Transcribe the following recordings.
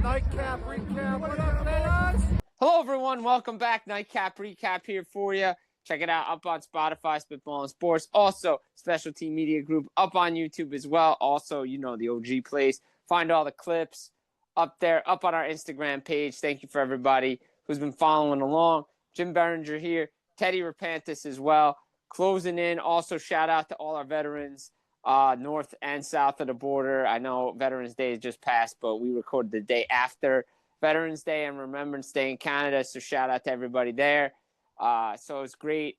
NightCap recap. What up, players? Hello, everyone. Welcome back. NightCap recap here for you. Check it out up on Spotify, Spitball and Sports. Also, Special Team Media Group up on YouTube as well. Also, you know the OG place. Find all the clips up there, up on our Instagram page. Thank you for everybody who's been following along. Jim Berenger here. Teddy Rapantis as well. Closing in. Also, shout out to all our veterans north and south of the border. I know Veterans Day just passed, but we recorded the day after Veterans Day and Remembrance Day in Canada, so shout out to everybody there. So it's great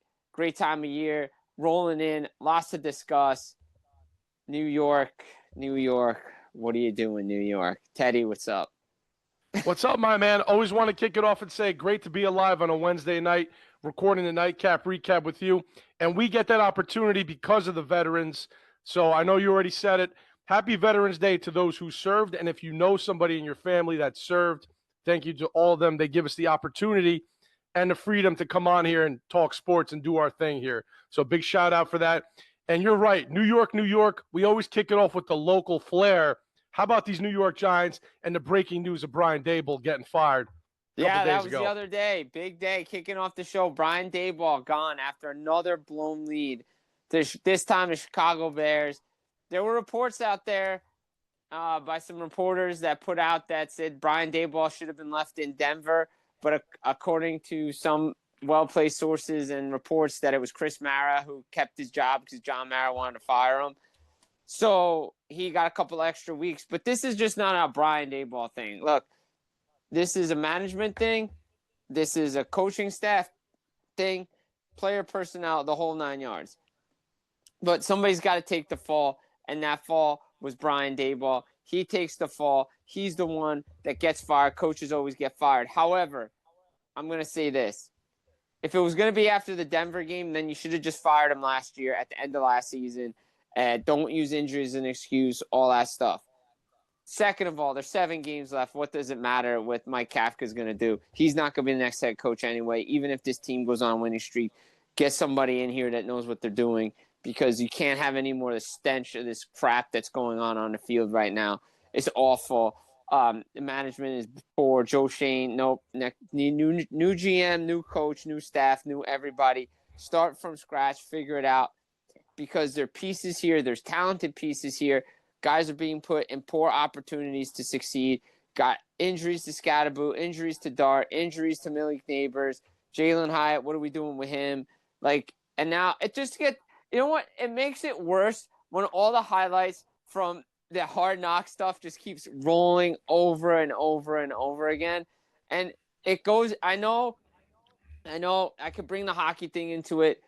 time of year, rolling in, lots to discuss. New York, what are you doing, New York? Teddy, what's up? What's up, my man? Always want to kick it off and say great to be alive on a Wednesday night, recording the NightCap recap with you, and we get that opportunity because of the veterans. So I know you already said it. Happy Veterans Day to those who served, and if you know somebody in your family that served, thank you to all of them. They give us the opportunity and the freedom to come on here and talk sports and do our thing here. So big shout out for that. And you're right, New York, we always kick it off with the local flair. How about these New York Giants and the breaking news of Brian Daboll getting fired? Yeah, that was the other day. Big day, kicking off the show. Brian Daboll gone after another blown lead. This time the Chicago Bears. There were reports out there by some reporters that put out that said Brian Daboll should have been left in Denver, but according to some well-placed sources and reports that it was Chris Mara who kept his job because John Mara wanted to fire him. So he got a couple extra weeks, but this is just not a Brian Daboll thing. Look, this is a management thing. This is a coaching staff thing, player personnel, the whole 9 yards. But somebody's got to take the fall, and that fall was Brian Daboll. He takes the fall. He's the one that gets fired. Coaches always get fired. However, I'm going to say this. If it was going to be after the Denver game, then you should have just fired him last year at the end of last season. Don't use injuries as an excuse, all that stuff. Second of all, there's 7 games left. What does it matter what Mike Kafka's going to do? He's not going to be the next head coach anyway. Even if this team goes on a winning streak, get somebody in here that knows what they're doing, because you can't have any more of the stench of this crap that's going on the field right now. It's awful. The management is poor. Joe Shane, nope. New GM, new coach, new staff, new everybody. Start from scratch, figure it out, because there are pieces here. There's talented pieces here. Guys are being put in poor opportunities to succeed. Got injuries to Scatterboo, injuries to Dart, injuries to Malik Neighbors, Jalen Hyatt. What are we doing with him? And now it just gets. You know what? It makes it worse when all the highlights from the Hard Knock stuff just keeps rolling over and over and over again. And it goes, I know I could bring the hockey thing into it.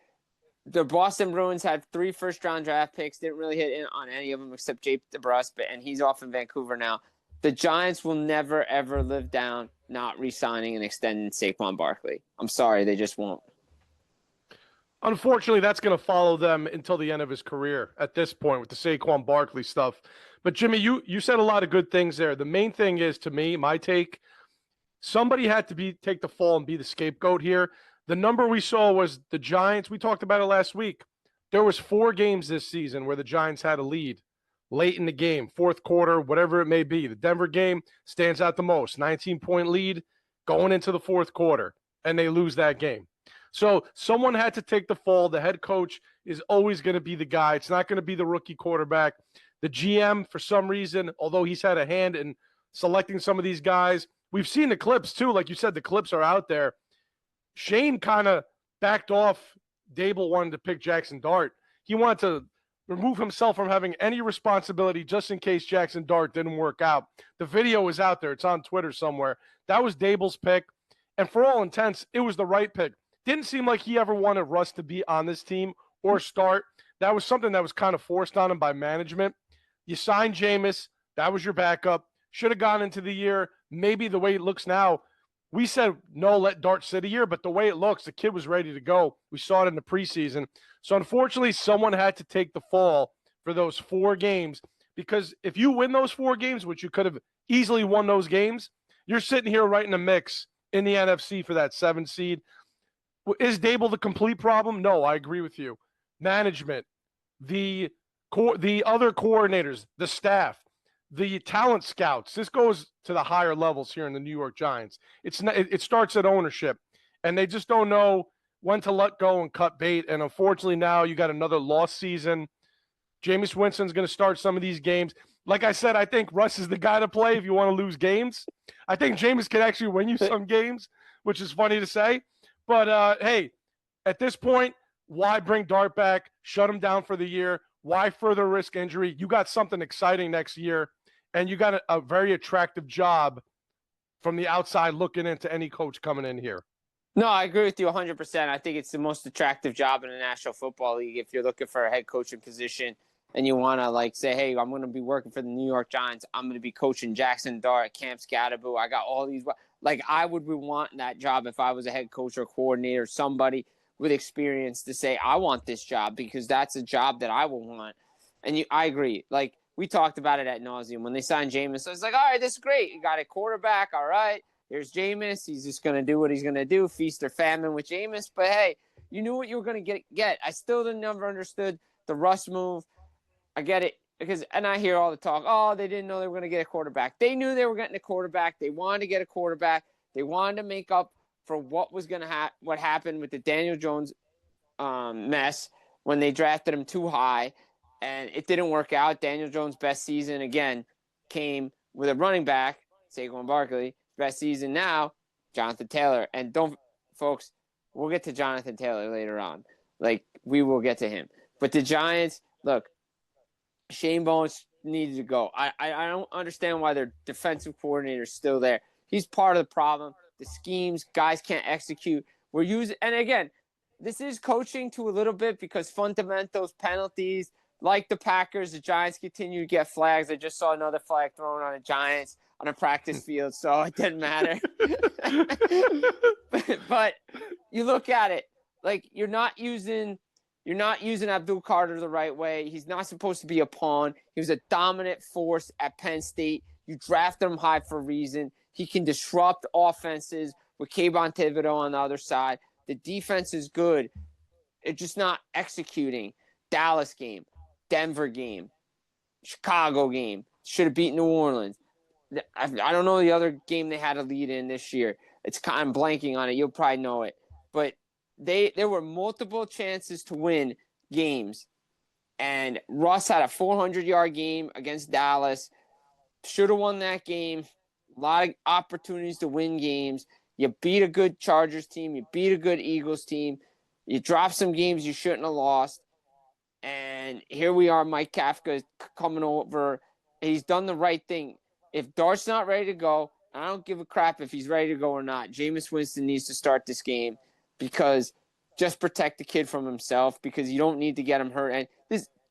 The Boston Bruins had 3 first-round draft picks, didn't really hit in on any of them except Jake DeBrusk, and he's off in Vancouver now. The Giants will never, ever live down not re-signing and extending Saquon Barkley. I'm sorry, they just won't. Unfortunately, that's going to follow them until the end of his career at this point with the Saquon Barkley stuff. But, Jimmy, you said a lot of good things there. The main thing is, to me, my take, somebody had to take the fall and be the scapegoat here. The number we saw was the Giants. We talked about it last week. There was 4 games this season where the Giants had a lead late in the game, fourth quarter, whatever it may be. The Denver game stands out the most, 19-point lead going into the fourth quarter, and they lose that game. So someone had to take the fall. The head coach is always going to be the guy. It's not going to be the rookie quarterback. The GM, for some reason, although he's had a hand in selecting some of these guys, we've seen the clips too. Like you said, the clips are out there. Shane kind of backed off. Daboll wanted to pick Jackson Dart. He wanted to remove himself from having any responsibility just in case Jackson Dart didn't work out. The video is out there. It's on Twitter somewhere. That was Daboll's pick. And for all intents, it was the right pick. Didn't seem like he ever wanted Russ to be on this team or start. That was something that was kind of forced on him by management. You signed Jameis. That was your backup. Should have gone into the year. Maybe the way it looks now, we said no, let Dart sit a year, but the way it looks, the kid was ready to go. We saw it in the preseason. So unfortunately, someone had to take the fall for those 4 games, because if you win those 4 games, which you could have easily won those games, you're sitting here right in the mix in the NFC for that 7 seed. Is Daboll the complete problem? No, I agree with you. Management, the other coordinators, the staff, the talent scouts. This goes to the higher levels here in the New York Giants. It starts at ownership, and they just don't know when to let go and cut bait. And unfortunately, now you got another lost season. Jameis Winston's going to start some of these games. Like I said, I think Russ is the guy to play if you want to lose games. I think Jameis can actually win you some games, which is funny to say. But, hey, at this point, why bring Dart back? Shut him down for the year. Why further risk injury? You got something exciting next year, and you got a very attractive job from the outside looking into any coach coming in here. No, I agree with you 100%. I think it's the most attractive job in the National Football League if you're looking for a head coaching position and you want to, like, say, hey, I'm going to be working for the New York Giants. I'm going to be coaching Jackson Dart, Camp Scatterboo. I got all these. Like, I would be wanting that job if I was a head coach or coordinator, somebody with experience to say, I want this job because that's a job that I will want. And I agree. Like, we talked about it ad nauseum. When they signed Jameis, I was like, all right, this is great. You got a quarterback. All right. Here's Jameis. He's just going to do what he's going to do, feast or famine with Jameis. But, hey, you knew what you were going to get. I still never understood the Russ move. I get it. And I hear all the talk, oh, they didn't know they were going to get a quarterback. They knew they were getting a quarterback. They wanted to get a quarterback. They wanted to make up for what was going to what happened with the Daniel Jones mess when they drafted him too high. And it didn't work out. Daniel Jones' best season, again, came with a running back, Saquon Barkley. Best season now, Jonathan Taylor. And folks, we'll get to Jonathan Taylor later on. Like, we will get to him. But the Giants, look, Shane Bones needed to go. I don't understand why their defensive coordinator is still there. He's part of the problem. The schemes, guys can't execute. And again, this is coaching to a little bit because fundamentals, penalties, like the Packers, the Giants continue to get flags. I just saw another flag thrown on the Giants on a practice field, so it didn't matter. but you look at it, like you're not using Abdul Carter the right way. He's not supposed to be a pawn. He was a dominant force at Penn State. You drafted him high for a reason. He can disrupt offenses with Kayvon Thibodeau on the other side. The defense is good. It's just not executing. Dallas game, Denver game, Chicago game. Should have beat New Orleans. I don't know the other game they had a lead in this year. I'm blanking on it. You'll probably know it. But there were multiple chances to win games. And Russ had a 400-yard game against Dallas. Should have won that game. A lot of opportunities to win games. You beat a good Chargers team. You beat a good Eagles team. You dropped some games you shouldn't have lost. And here we are, Mike Kafka coming over. He's done the right thing. If Dart's not ready to go, I don't give a crap if he's ready to go or not. Jameis Winston needs to start this game because just protect the kid from himself because you don't need to get him hurt. And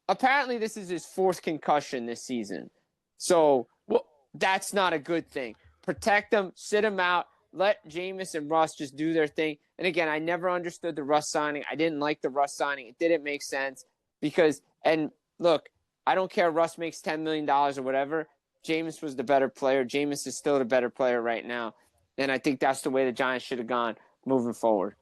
apparently this is his fourth concussion this season. So that's not a good thing. Protect him, sit him out, let Jameis and Russ just do their thing. And again, I never understood the Russ signing. I didn't like the Russ signing. It didn't make sense because, and look, I don't care if Russ makes $10 million or whatever. Jameis was the better player. Jameis is still the better player right now. And I think that's the way the Giants should have gone moving forward.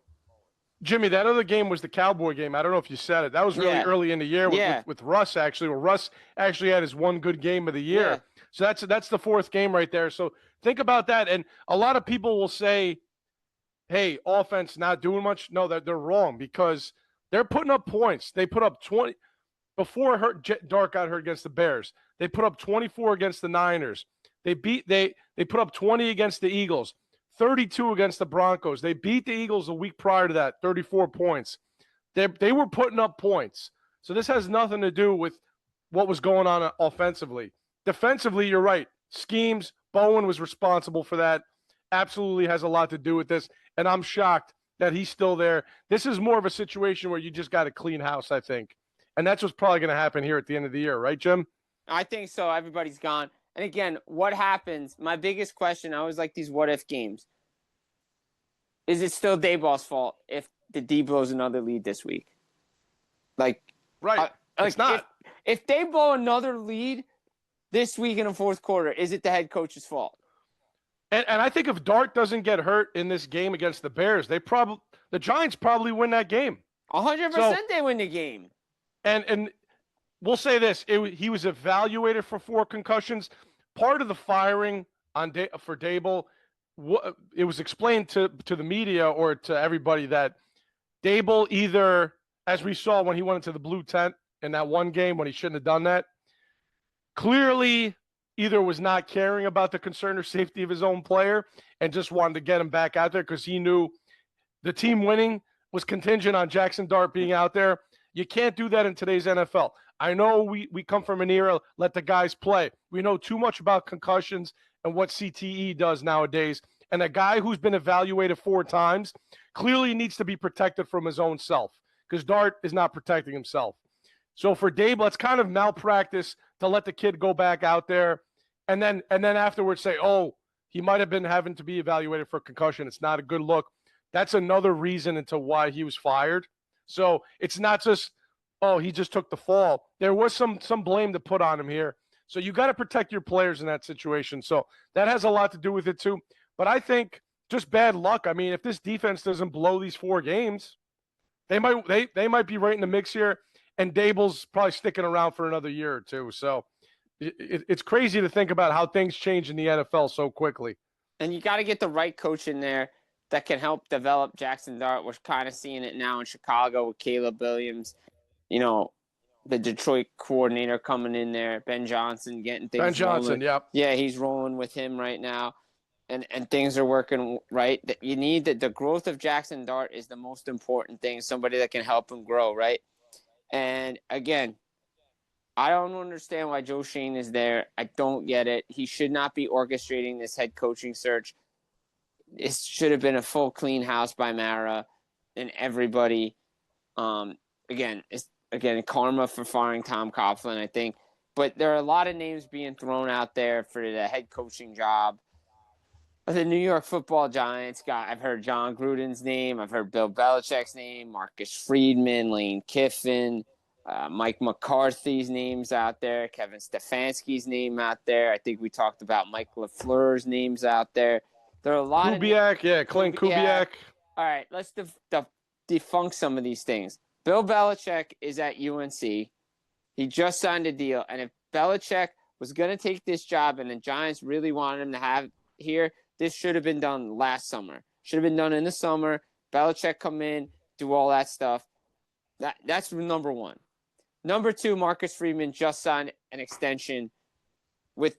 Jimmy, that other game was the Cowboy game. I don't know if you said it. That was really early in the year with Russ, actually, where Russ actually had his one good game of the year. Yeah. So that's the fourth game right there. So think about that. And a lot of people will say, hey, offense not doing much. No, they're wrong because they're putting up points. They put up 20 before Dart got hurt against the Bears. They put up 24 against the Niners. They put up 20 against the Eagles, 32 against the Broncos. They beat the Eagles a week prior to that, 34 points. They were putting up points. So this has nothing to do with what was going on offensively. Defensively, you're right. Schemes, Bowen was responsible for that. Absolutely has a lot to do with this. And I'm shocked that he's still there. This is more of a situation where you just got to clean house, I think. And that's what's probably going to happen here at the end of the year, right, Jim? I think so. Everybody's gone. And again, what happens? My biggest question, I always like these what-if games. Is it still Daboll's fault if the D blows another lead this week? Right. It's not. If they blow another lead this week in the fourth quarter, is it the head coach's fault? And I think if Dart doesn't get hurt in this game against the Bears, the Giants probably win that game. 100% they win the game. And we'll say this: he was evaluated for 4 concussions. Part of the firing for Daboll, it was explained to the media or to everybody that Daboll either, as we saw when he went into the blue tent in that one game when he shouldn't have done that, clearly either was not caring about the concern or safety of his own player and just wanted to get him back out there because he knew the team winning was contingent on Jackson Dart being out there. You can't do that in today's NFL. I know we come from an era, let the guys play. We know too much about concussions and what CTE does nowadays. And a guy who's been evaluated 4 times clearly needs to be protected from his own self because Dart is not protecting himself. So for Daboll, it's kind of malpractice to let the kid go back out there and then afterwards say, oh, he might have been having to be evaluated for concussion. It's not a good look. That's another reason into why he was fired. So it's not just, oh, he just took the fall. There was some blame to put on him here. So you got to protect your players in that situation. So that has a lot to do with it too. But I think just bad luck. I mean, if this defense doesn't blow these 4 games, they might be right in the mix here. And Daboll's probably sticking around for another year or two. So it's crazy to think about how things change in the NFL so quickly. And you got to get the right coach in there that can help develop Jackson Dart. We're kind of seeing it now in Chicago with Caleb Williams. You know, the Detroit coordinator coming in there, Ben Johnson getting things Ben Johnson, rolling. yep. Yeah, he's rolling with him right now. And things are working right. You need the growth of Jackson Dart is the most important thing, somebody that can help him grow, right? And again, I don't understand why Joe Schoen is there. I don't get it. He should not be orchestrating this head coaching search. It should have been a full clean house by Mara and everybody. Again, karma for firing Tom Coughlin, I think. But there are a lot of names being thrown out there for the head coaching job. The New York Football Giants I've heard John Gruden's name. I've heard Bill Belichick's name, Marcus Friedman, Lane Kiffin, Mike McCarthy's names out there, Kevin Stefanski's name out there. I think we talked about Mike LaFleur's names out there. There are a lot of Clint Kubiak. All right, let's defunk some of these things. Bill Belichick is at UNC. He just signed a deal, and if Belichick was going to take this job and the Giants really wanted him to have here, this should have been done last summer. Should have been done in the summer. Belichick come in, do all that stuff. That's number 1. Number 2, Marcus Friedman just signed an extension with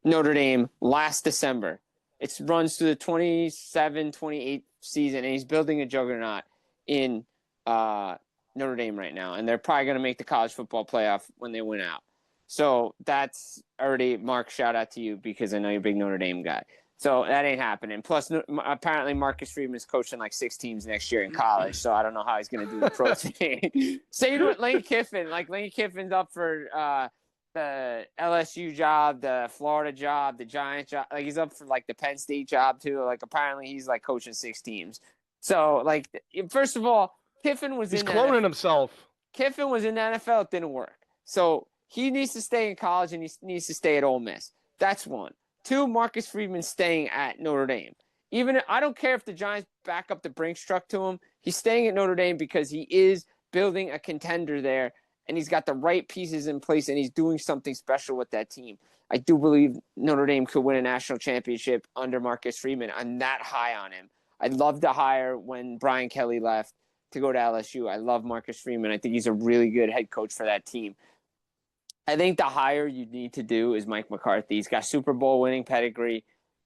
Notre Dame last December. It runs through the 27-28 season, and he's building a juggernaut in Notre Dame right now. And they're probably going to make the college football playoff when they win out. So that's already, Mark, shout out to you because I know you're a big Notre Dame guy. So that ain't happening. Plus, apparently Marcus Friedman's coaching like 6 teams next year in college, so I don't know how he's going to do the pro thing. Same with Lane Kiffin. Like, Lane Kiffin's up for the LSU job, the Florida job, the Giants job. Like, he's up for, like, the Penn State job, too. Like, apparently he's, like, coaching 6 teams. So, like, first of all, Kiffin was He's cloning himself. Kiffin was in the NFL. It didn't work. So he needs to stay in college, and he needs to stay at Ole Miss. That's 1. 2, Marcus Friedman staying at Notre Dame. I don't care if the Giants back up the Brinks truck to him. He's staying at Notre Dame because he is building a contender there, and he's got the right pieces in place, and he's doing something special with that team. I do believe Notre Dame could win a national championship under Marcus Friedman. I'm that high on him. I'd love to hire when Brian Kelly left to go to LSU. I love Marcus Friedman. I think he's a really good head coach for that team. I think the hire you need to do is Mike McCarthy. He's got Super Bowl winning pedigree.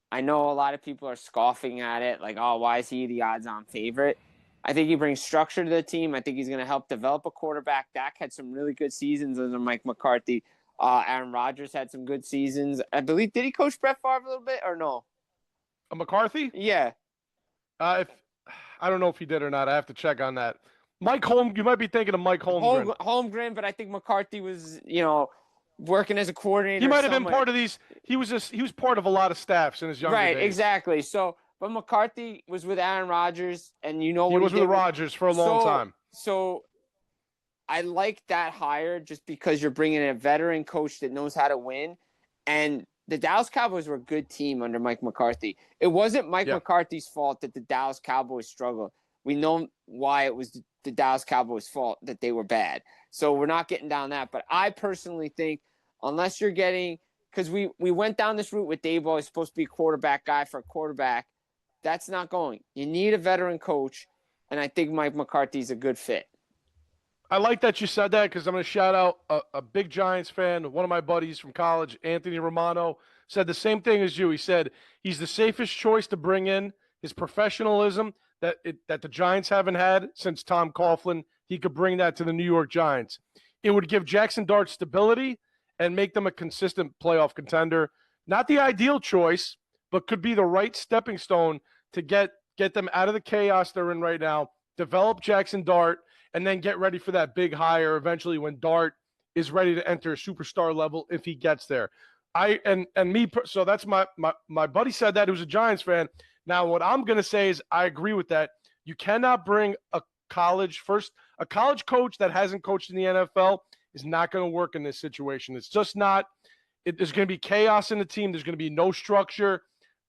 I know a lot of people are scoffing at it, like, oh, why is he the odds-on favorite? I think he brings structure to the team. I think he's going to help develop a quarterback. Dak had some really good seasons under Mike McCarthy. Aaron Rodgers had some good seasons. I believe, did he coach Brett Favre a little bit or no? McCarthy? Yeah. I don't know if he did or not. I have to check on that. You might be thinking of Mike Holmgren. Holmgren, but I think McCarthy was, working as a coordinator. He might have been part of these. He was part of a lot of staffs in his younger days. Right, exactly. So, but McCarthy was with Aaron Rodgers, and he was with Rodgers for a long time. So, I like that hire just because you're bringing in a veteran coach that knows how to win, and the Dallas Cowboys were a good team under Mike McCarthy. It wasn't Mike McCarthy's fault that the Dallas Cowboys struggled. We know why it was the Dallas Cowboys' fault that they were bad. So we're not getting down that. But I personally think unless you're getting – because we went down this route with Daboll. He's supposed to be a quarterback guy for a quarterback. That's not going. You need a veteran coach, and I think Mike McCarthy's a good fit. I like that you said that because I'm going to shout out a big Giants fan. One of my buddies from college, Anthony Romano, said the same thing as you. He said he's the safest choice to bring in. His professionalism that the Giants haven't had since Tom Coughlin, he could bring that to the New York Giants. It would give Jackson Dart stability and make them a consistent playoff contender. Not the ideal choice, but could be the right stepping stone to get them out of the chaos they're in right now, develop Jackson Dart, and then get ready for that big hire eventually when Dart is ready to enter superstar level if he gets there. So that's my buddy said that, who's a Giants fan. Now, what I'm going to say is I agree with that. You cannot bring a college coach that hasn't coached in the NFL is not going to work in this situation. It's just not. There's going to be chaos in the team. There's going to be no structure.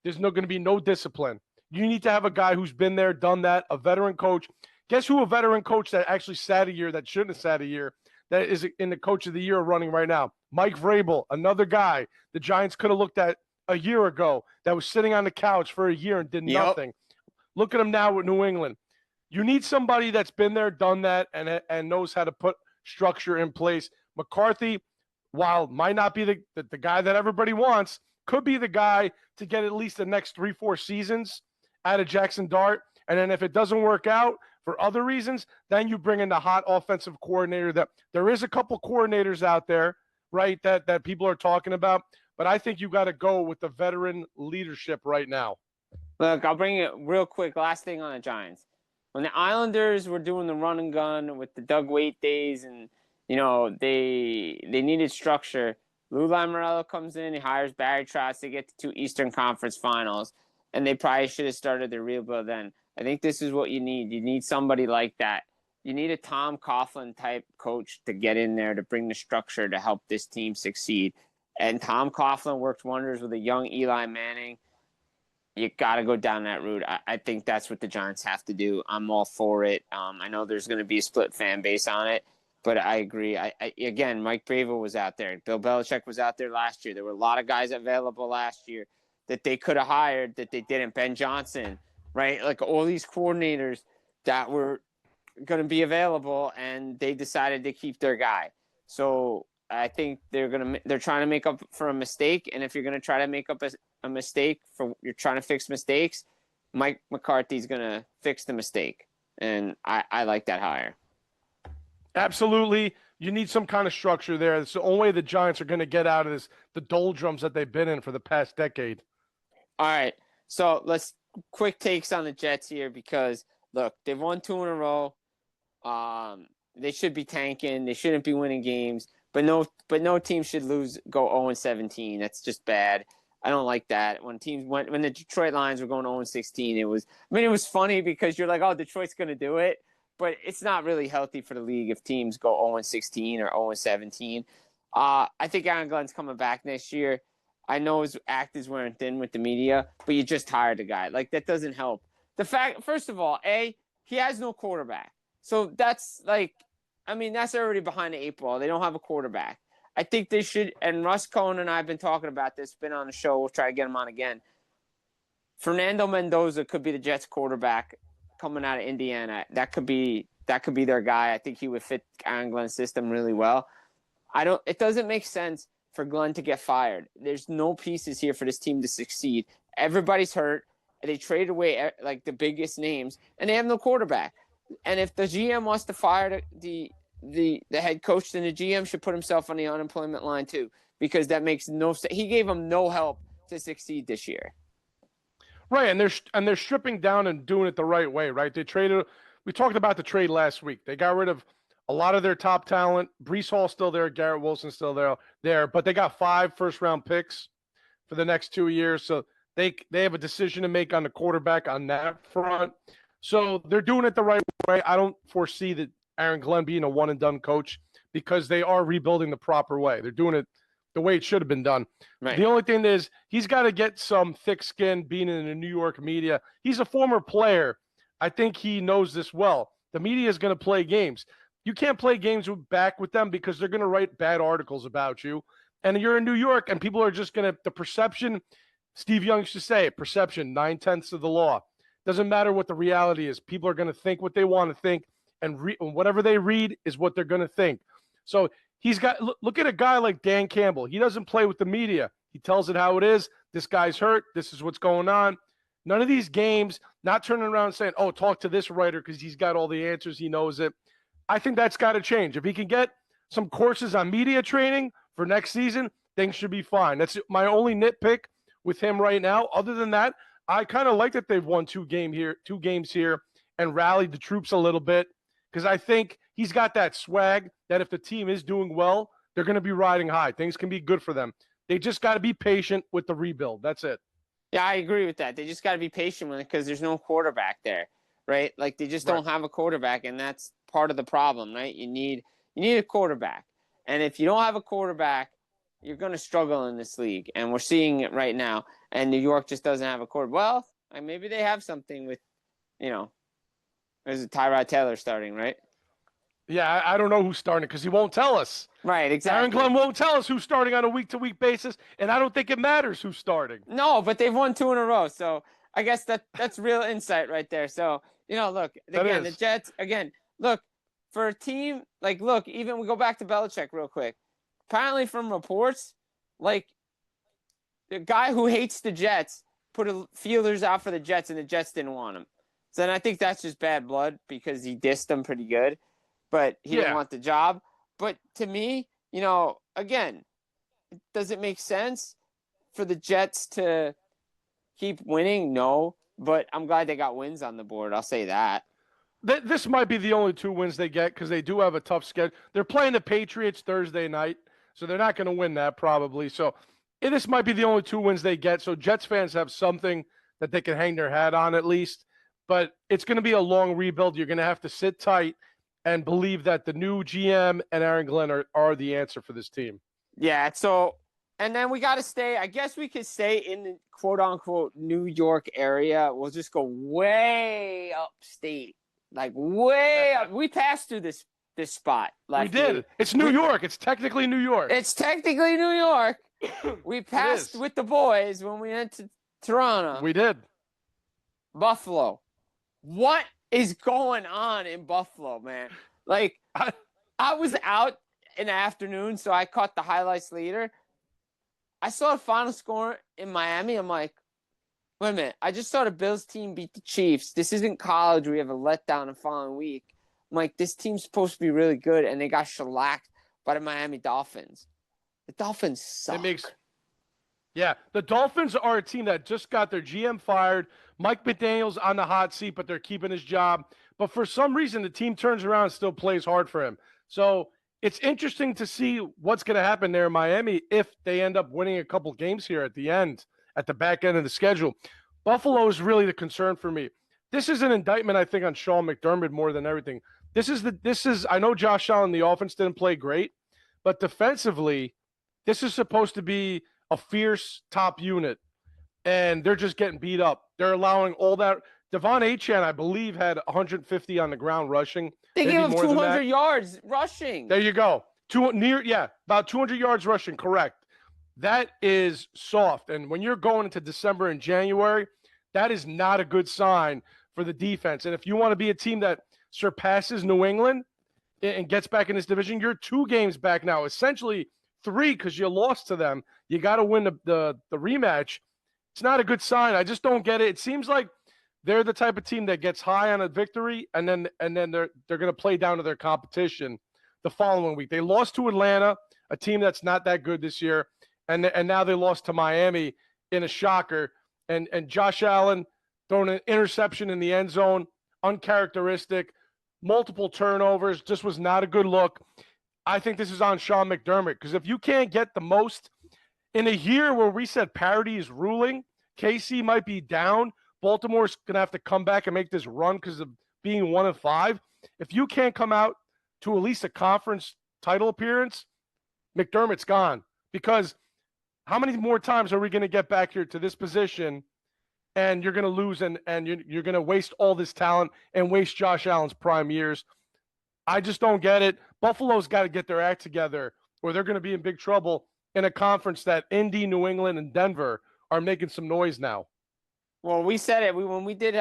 There's going to be no discipline. You need to have a guy who's been there, done that, a veteran coach. Guess who a veteran coach that actually sat a year, that shouldn't have sat a year, that is in the coach of the year running right now? Mike Vrabel, another guy the Giants could have looked at a year ago that was sitting on the couch for a year and did nothing. Look at him now with New England. You need somebody that's been there, done that, and knows how to put structure in place. McCarthy, while might not be the guy that everybody wants, could be the guy to get at least the next 3-4 seasons out of Jackson Dart. And then if it doesn't work out for other reasons, then you bring in the hot offensive coordinator. That there is a couple coordinators out there, right, that people are talking about. But I think you got to go with the veteran leadership right now. Look, I'll bring it real quick. Last thing on the Giants. When the Islanders were doing the run and gun with the Doug Waite days and, they needed structure, Lou Lamoriello comes in, he hires Barry Trotz to get to 2 Eastern Conference Finals, and they probably should have started their rebuild then. I think this is what you need. You need somebody like that. You need a Tom Coughlin type coach to get in there to bring the structure to help this team succeed. And Tom Coughlin worked wonders with a young Eli Manning. You got to go down that route. I think that's what the Giants have to do. I'm all for it. I know there's going to be a split fan base on it, but I agree. Again, Mike Vrabel was out there. Bill Belichick was out there last year. There were a lot of guys available last year that they could have hired that they didn't. Ben Johnson, right? Like all these coordinators that were going to be available, and they decided to keep their guy. So I think they're trying to make up for a mistake. And if you're going to try to make up a mistake you're trying to fix mistakes, Mike McCarthy's going to fix the mistake. And I like that hire. Absolutely. You need some kind of structure there. It's the only way the Giants are going to get out of the doldrums that they've been in for the past decade. All right. So let's quick takes on the Jets here because, look, they've won 2 in a row. They should be tanking. They shouldn't be winning games. But no team should go 0-17. That's just bad. I don't like that. When the Detroit Lions were going 0-16, it was funny because you're like, oh, Detroit's going to do it. But it's not really healthy for the league if teams go 0-16 or 0-17. I think Aaron Glenn's coming back next year. I know his act is wearing thin with the media, but you just hired a guy. Like, that doesn't help. The fact, first of all, he has no quarterback. So that's that's already behind the 8 ball. They don't have a quarterback. I think they should, and Russ Cohen and I have been talking about this, been on the show. We'll try to get him on again. Fernando Mendoza could be the Jets quarterback coming out of Indiana. That could be their guy. I think he would fit Aaron Glenn's system really well. It doesn't make sense for Glenn to get fired. There's no pieces here for this team to succeed. Everybody's hurt. They traded away like the biggest names, and they have no quarterback. And if the GM wants to fire the head coach, then the GM should put himself on the unemployment line too, because that makes no sense. He gave them no help to succeed this year. Right, and they're stripping down and doing it the right way, right? They traded. We talked about the trade last week. They got rid of a lot of their top talent. Breece Hall's still there, Garrett Wilson's still there, but they got 5 first-round picks for the next 2 years. So they have a decision to make on the quarterback on that front. So they're doing it the right way. I don't foresee that Aaron Glenn being a one-and-done coach because they are rebuilding the proper way. They're doing it the way it should have been done. Right. The only thing is he's got to get some thick skin being in the New York media. He's a former player. I think he knows this well, The media is going to play games. You can't play games back with them because they're going to write bad articles about you. And you're in New York, and people are just going to – the perception – Steve Young used to say it, perception, 9/10 of the law. Doesn't matter what the reality is. People are going to think what they want to think, and whatever they read is what they're going to think. So he's got – look at a guy like Dan Campbell. He doesn't play with the media. He tells it how it is. This guy's hurt. This is what's going on. None of these games, not turning around and saying, oh, talk to this writer because he's got all the answers. He knows it. I think that's got to change. If he can get some courses on media training for next season, things should be fine. That's my only nitpick with him right now. Other than that, I kind of like that they've won two games here and rallied the troops a little bit because I think he's got that swag that if the team is doing well, they're going to be riding high. Things can be good for them. They just got to be patient with the rebuild. That's it. Yeah, I agree with that. They just got to be patient with it because there's no quarterback there, right? Like they just don't have a quarterback, and that's part of the problem, right? You need a quarterback, and if you don't have a quarterback, you're going to struggle in this league, and we're seeing it right now. And New York just doesn't have a quarterback. Well, maybe they have something with, there's Tyrod Taylor starting, right? Yeah, I don't know who's starting because he won't tell us. Right, exactly. Aaron Glenn won't tell us who's starting on a week-to-week basis, and I don't think it matters who's starting. No, but they've won 2 in a row, so I guess that's real insight right there. So, look, again, the Jets, look, for a team, even we go back to Belichick real quick. Apparently from reports, the guy who hates the Jets put feelers out for the Jets, and the Jets didn't want him. So then I think that's just bad blood because he dissed them pretty good, but he didn't want the job. But to me, again, does it make sense for the Jets to keep winning? No, but I'm glad they got wins on the board. I'll say that. This might be the only 2 wins they get because they do have a tough schedule. They're playing the Patriots Thursday night, so they're not going to win that probably. So this might be the only 2 wins they get. So Jets fans have something that they can hang their hat on at least. But it's going to be a long rebuild. You're going to have to sit tight and believe that the new GM and Aaron Glenn are the answer for this team. Yeah, so and then we got to stay. I guess we could stay in the quote-unquote New York area. We'll just go way upstate, way up. We passed through this spot. We did. It's New York. It's technically New York. It's technically New York. We passed with the boys when we went to Toronto. We did. Buffalo. What is going on in Buffalo, man? I was out in the afternoon, so I caught the highlights later. I saw the final score in Miami. I'm like, wait a minute. I just saw the Bills team beat the Chiefs. This isn't college. We have a letdown the following week. I'm like, this team's supposed to be really good, and they got shellacked by the Miami Dolphins. The Dolphins suck. The Dolphins are a team that just got their GM fired. Mike McDaniel's on the hot seat, but they're keeping his job. But for some reason, the team turns around and still plays hard for him. So it's interesting to see what's going to happen there in Miami if they end up winning a couple games here at the back end of the schedule. Buffalo is really the concern for me. This is an indictment, I think, on Sean McDermott more than everything. I know Josh Allen, the offense didn't play great, but defensively, this is supposed to be a fierce top unit, and they're just getting beat up. They're allowing all that. Devon Achane, I believe, had 150 on the ground rushing. They gave him 200 yards rushing. There you go. About 200 yards rushing, correct. That is soft. And when you're going into December and January, that is not a good sign for the defense. And if you want to be a team that surpasses New England and gets back in this division, you're 2 games back now, essentially 3 because you lost to them. You got to win the rematch. It's not a good sign. I just don't get it. It seems like they're the type of team that gets high on a victory and then they're going to play down to their competition the following week. They lost to Atlanta, a team that's not that good this year, and now they lost to Miami in a shocker. And Josh Allen throwing an interception in the end zone, uncharacteristic, multiple turnovers, just was not a good look. I think this is on Sean McDermott because if you can't get the most in a year where we said parity is ruling, KC might be down. Baltimore's going to have to come back and make this run because of being 1-5. If you can't come out to at least a conference title appearance, McDermott's gone. Because how many more times are we going to get back here to this position and you're going to lose, and you're going to waste all this talent and waste Josh Allen's prime years. I just don't get it. Buffalo's got to get their act together, or they're going to be in big trouble in a conference that Indy, New England, and Denver are making some noise now. Well, we said it. When we did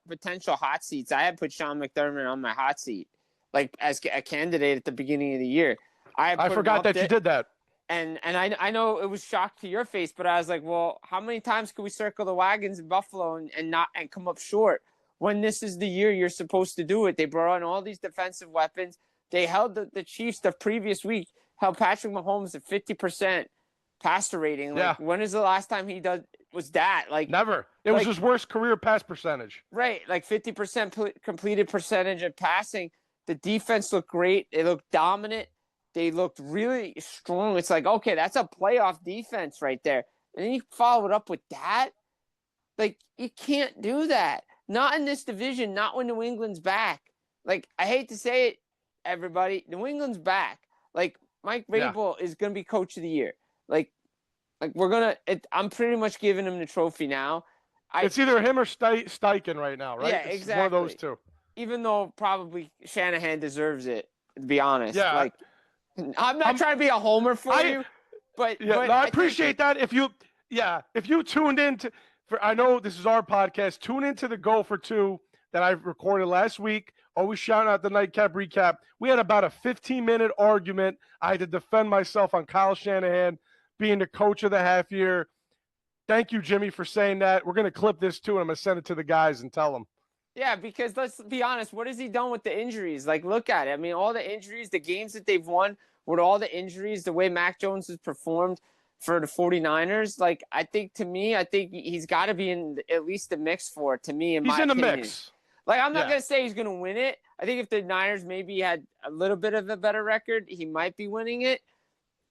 potential hot seats, I had put Sean McDermott on my hot seat, like as a candidate at the beginning of the year. I forgot that you did that. And I know it was shock to your face, but I was like, well, how many times can we circle the wagons in Buffalo and come up short when this is the year you're supposed to do it? They brought on all these defensive weapons. They held the Chiefs the previous week, held Patrick Mahomes at 50% passer rating. Like, when is the last time he was that? Like, never. It was his worst career pass percentage. Right, like 50% completed percentage of passing. The defense looked great. They looked dominant. They looked really strong. It's like, okay, that's a playoff defense right there. And then you follow it up with that? Like, you can't do that. Not in this division, not when New England's back. Like, I hate to say it, everybody. New England's back. Like, Mike Vrabel is going to be coach of the year. Like we're going to – I'm pretty much giving him the trophy now. It's either him or Steichen right now, right? Yeah, it's exactly. one of those two. Even though probably Shanahan deserves it, to be honest. Yeah. Like, I'm not trying to be a homer for you, but I appreciate that. If you tuned in I know this is our podcast. Tune into the Go for Two that I recorded last week. Always shouting out the Nightcap recap. We had about a 15-minute argument. I had to defend myself on Kyle Shanahan being the coach of the half year. Thank you, Jimmy, for saying that. We're going to clip this too, and I'm going to send it to the guys and tell them. Yeah, because let's be honest, what has he done with the injuries? Like, look at it. I mean, all the injuries, the games that they've won with all the injuries, the way Mac Jones has performed for the 49ers, like, I think he's got to be in at least the mix for it, to me, in my opinion. He's in the mix. Like, I'm not going to say he's going to win it. I think if the Niners maybe had a little bit of a better record, he might be winning it.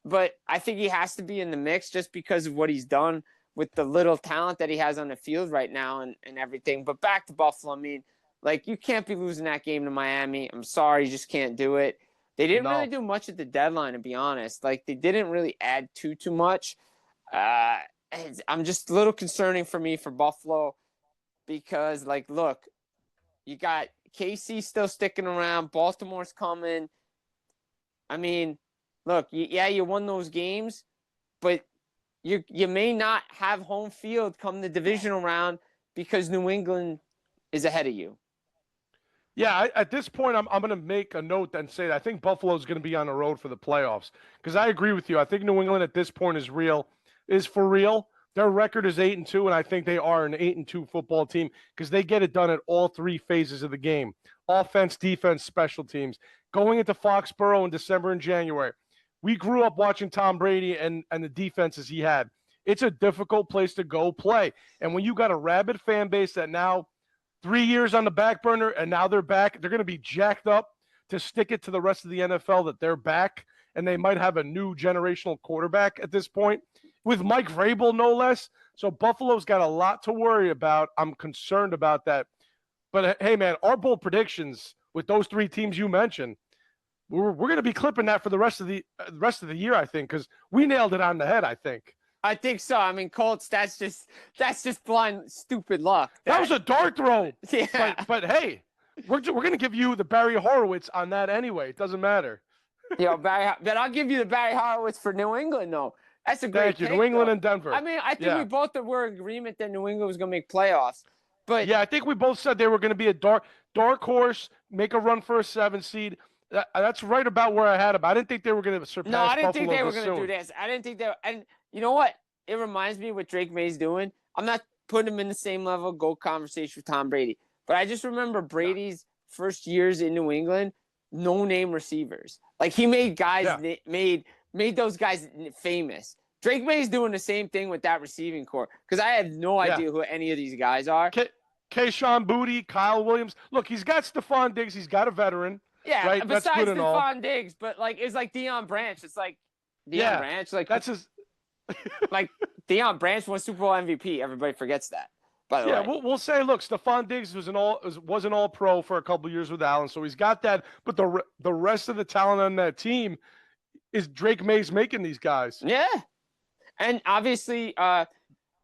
But I think he has to be in the mix just because of what he's done with the little talent that he has on the field right now and everything. But back to Buffalo, I mean, like, you can't be losing that game to Miami. I'm sorry, you just can't do it. They didn't really do much at the deadline, to be honest. Like, they didn't really add too much. I'm just a little concerning for me for Buffalo because, like, look, you got KC still sticking around. Baltimore's coming. I mean, look, you won those games, but you may not have home field come the divisional round because New England is ahead of you. Yeah, at this point, I'm going to make a note and say that I think Buffalo is going to be on the road for the playoffs because I agree with you. I think New England at this point is for real. Their record is 8-2, and I think they are an 8-2 football team because they get it done at all three phases of the game: offense, defense, special teams. Going into Foxborough in December and January, we grew up watching Tom Brady and the defenses he had. It's a difficult place to go play, and when you got a rabid fan base that now 3 years on the back burner and now they're back, they're going to be jacked up to stick it to the rest of the NFL that they're back, and they might have a new generational quarterback at this point with Mike Vrabel, no less. So Buffalo's got a lot to worry about. I'm concerned about that. But hey, man, our bold predictions with those three teams you mentioned, we're going to be clipping that for the rest of the year, I think, because we nailed it on the head, I think. I think so. I mean, Colts, that's just blind, stupid luck. That was a dart throw. Yeah. But hey, we're going to give you the Barry Horowitz on that anyway. It doesn't matter. But I'll give you the Barry Horowitz for New England, though. That's a great Thank you. take, New England though. and Denver. I mean, I think we both were in agreement that New England was going to make playoffs. But yeah, I think we both said they were going to be a dark horse, make a run for a 7 seed. That's right about where I had them. I didn't think they were going to surpass Buffalo. No, I didn't think they were going to do this. I didn't think they were. And you know what? It reminds me of what Drake May's doing. I'm not putting him in the same level GOAT conversation with Tom Brady. But I just remember Brady's first years in New England, no-name receivers. Like, he made guys made those guys famous. Drake May's doing the same thing with that receiving core because I have no idea who any of these guys are. Kayshawn Boutte, Kyle Williams. Look, he's got Stephon Diggs. He's got a veteran. Yeah, right? Besides That's good and all. Stephon Diggs, but like it's like Deion Branch. It's like Deion Branch. Like that's his. Like Deion Branch won Super Bowl MVP. Everybody forgets that. By the way, we'll say, look, Stephon Diggs was an all pro for a couple of years with Allen, so he's got that. But the rest of the talent on that team is Drake May's making these guys. Yeah, and obviously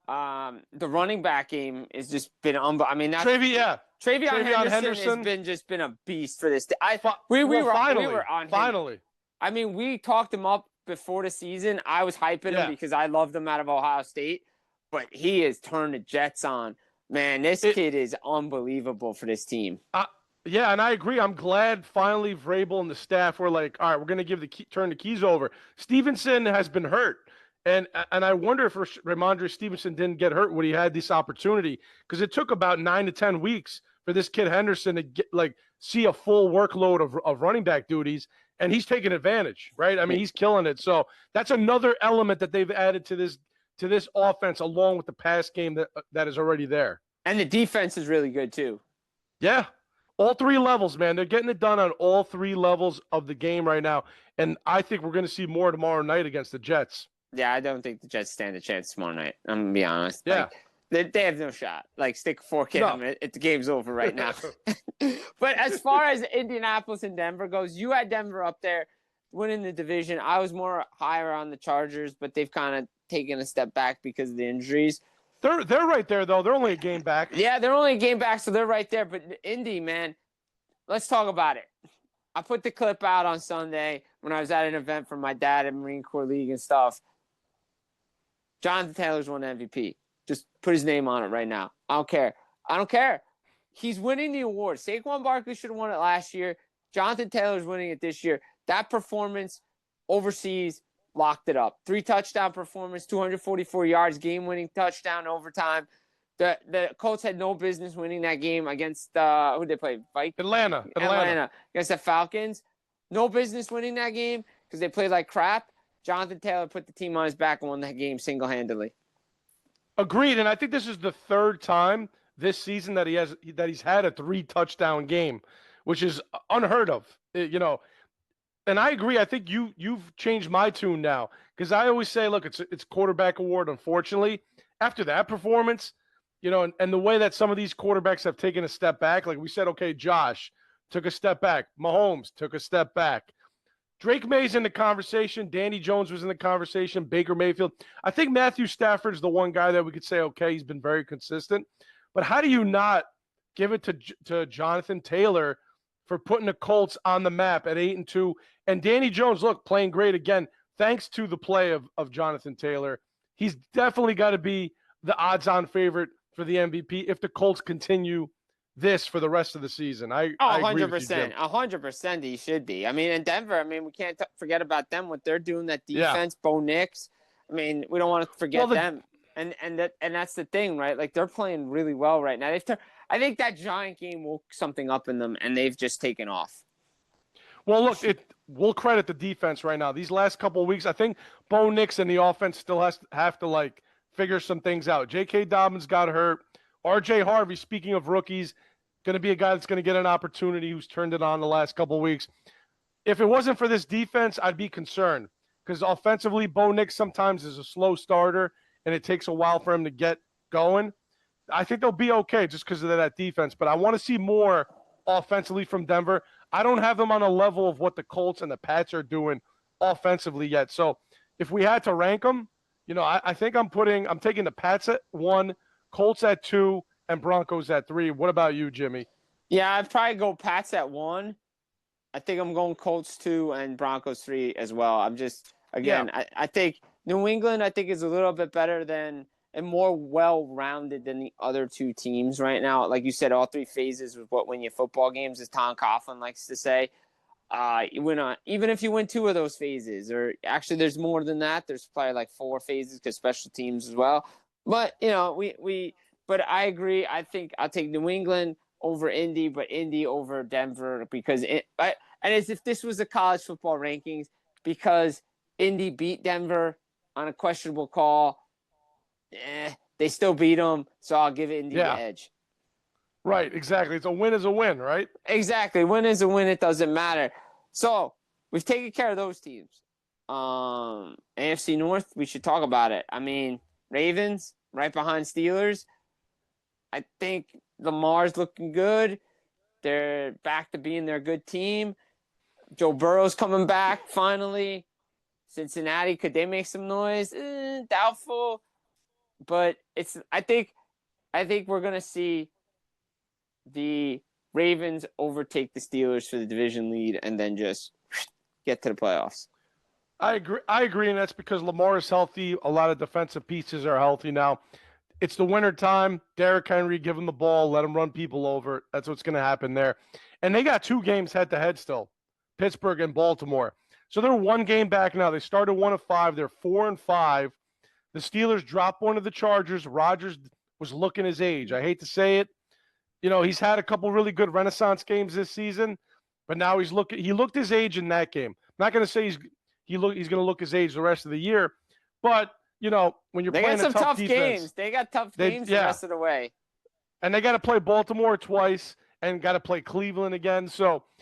The running back game has just been I mean, that's Travion Henderson has just been a beast for this. We were on him. Finally. I mean, we talked him up before the season. I was hyping him because I loved him out of Ohio State, but he has turned the Jets on. Man, this kid is unbelievable for this team. Yeah, and I agree. I'm glad finally Vrabel and the staff were like, all right, we're going to turn the keys over. Stevenson has been hurt. And I wonder if Ramondre Stevenson didn't get hurt when he had this opportunity, because it took about 9 to 10 weeks for this kid Henderson to see a full workload of running back duties, and he's taking advantage, right? I mean, he's killing it. So that's another element that they've added to this offense, along with the pass game that is already there. And the defense is really good too. Yeah. All three levels, man. They're getting it done on all three levels of the game right now. And I think we're going to see more tomorrow night against the Jets. Yeah, I don't think the Jets stand a chance tomorrow night. I'm going to be honest. Yeah. They have no shot. Stick a fork in them. The game's over right now. But as far as Indianapolis and Denver goes, you had Denver up there winning the division. I was more higher on the Chargers, but they've kind of taken a step back because of the injuries. They're right there, though. They're only a game back. Yeah, they're only a game back, so they're right there. But Indy, man, let's talk about it. I put the clip out on Sunday when I was at an event for my dad at Marine Corps League and stuff. Jonathan Taylor's won MVP. Just put his name on it right now. I don't care. He's winning the award. Saquon Barkley should have won it last year. Jonathan Taylor's winning it this year. That performance overseas locked it up. 3 touchdown performance, 244 yards, game-winning touchdown overtime. The Colts had no business winning that game against who did they play? Atlanta. Against the Falcons. No business winning that game because they played like crap. Jonathan Taylor put the team on his back and won that game single-handedly. Agreed, and I think this is the third time this season that he's had a 3-touchdown game, which is unheard of. And I agree. I think you've changed my tune now, because I always say, look, it's quarterback award. Unfortunately, after that performance, and the way that some of these quarterbacks have taken a step back, like we said, okay, Josh took a step back, Mahomes took a step back. Drake May's in the conversation. Danny Jones was in the conversation. Baker Mayfield. I think Matthew Stafford's the one guy that we could say, okay, he's been very consistent. But how do you not give it to Jonathan Taylor for putting the Colts on the map at 8-2? And Danny Jones, look, playing great again, thanks to the play of Jonathan Taylor. He's definitely got to be the odds-on favorite for the MVP if the Colts continue this for the rest of the season. I agree with you, Jim. 100% he should be. I mean, in Denver, we can't forget about them, what they're doing, that defense, Bo Nix. We don't want to forget them. And that's the thing, right? They're playing really well right now. I think that Giant game woke something up in them, and they've just taken off. Well, look, we'll credit the defense right now. These last couple of weeks, I think Bo Nix and the offense still have to figure some things out. J.K. Dobbins got hurt. R.J. Harvey, speaking of rookies, going to be a guy that's going to get an opportunity, who's turned it on the last couple of weeks. If it wasn't for this defense, I'd be concerned, because offensively, Bo Nix sometimes is a slow starter, and it takes a while for him to get going. I think they'll be okay just because of that defense, but I want to see more offensively from Denver. I don't have them on a level of what the Colts and the Pats are doing offensively yet. So if we had to rank them, I think I'm taking the Pats at 1, Colts at 2, and Broncos at 3. What about you, Jimmy? Yeah, I'd probably go Pats at 1. I think I'm going Colts 2 and Broncos 3 as well. I'm just, again, I think New England, is a little bit better than and more well-rounded than the other two teams right now. Like you said, all 3 phases was what win you football games, as Tom Coughlin likes to say. You win even if you win 2 of those phases, or actually there's more than that. There's probably 4 phases because special teams as well. But, but I agree. I think I'll take New England over Indy, but Indy over Denver, because and as if this was a college football rankings, because Indy beat Denver on a questionable call. They still beat them, so I'll give Indy the edge. Right, exactly. It's a win is a win, right? Exactly. Win is a win. It doesn't matter. So we've taken care of those teams. AFC North, we should talk about it. Ravens right behind Steelers. I think Lamar's looking good. They're back to being their good team. Joe Burrow's coming back finally. Cincinnati, could they make some noise? Doubtful. but I think we're gonna see the Ravens overtake the Steelers for the division lead and then just get to the playoffs. I agree, and that's because Lamar is healthy. A lot of defensive pieces are healthy now. It's the winter time. Derrick Henry, give him the ball, let him run people over. That's what's going to happen there. And they got 2 games head-to-head still, Pittsburgh and Baltimore. So they're 1 game back now. They started 1 of 5. They're 4 and 5. The Steelers dropped one of the Chargers. Rodgers was looking his age. I hate to say it. You know, he's had a couple really good Renaissance games this season, but now he looked his age in that game. I'm not going to say he's going to look his age the rest of the year, but you know, when you're playing got some tough defense, games. They got tough games the rest of the way. And they got to play Baltimore twice and got to play Cleveland again.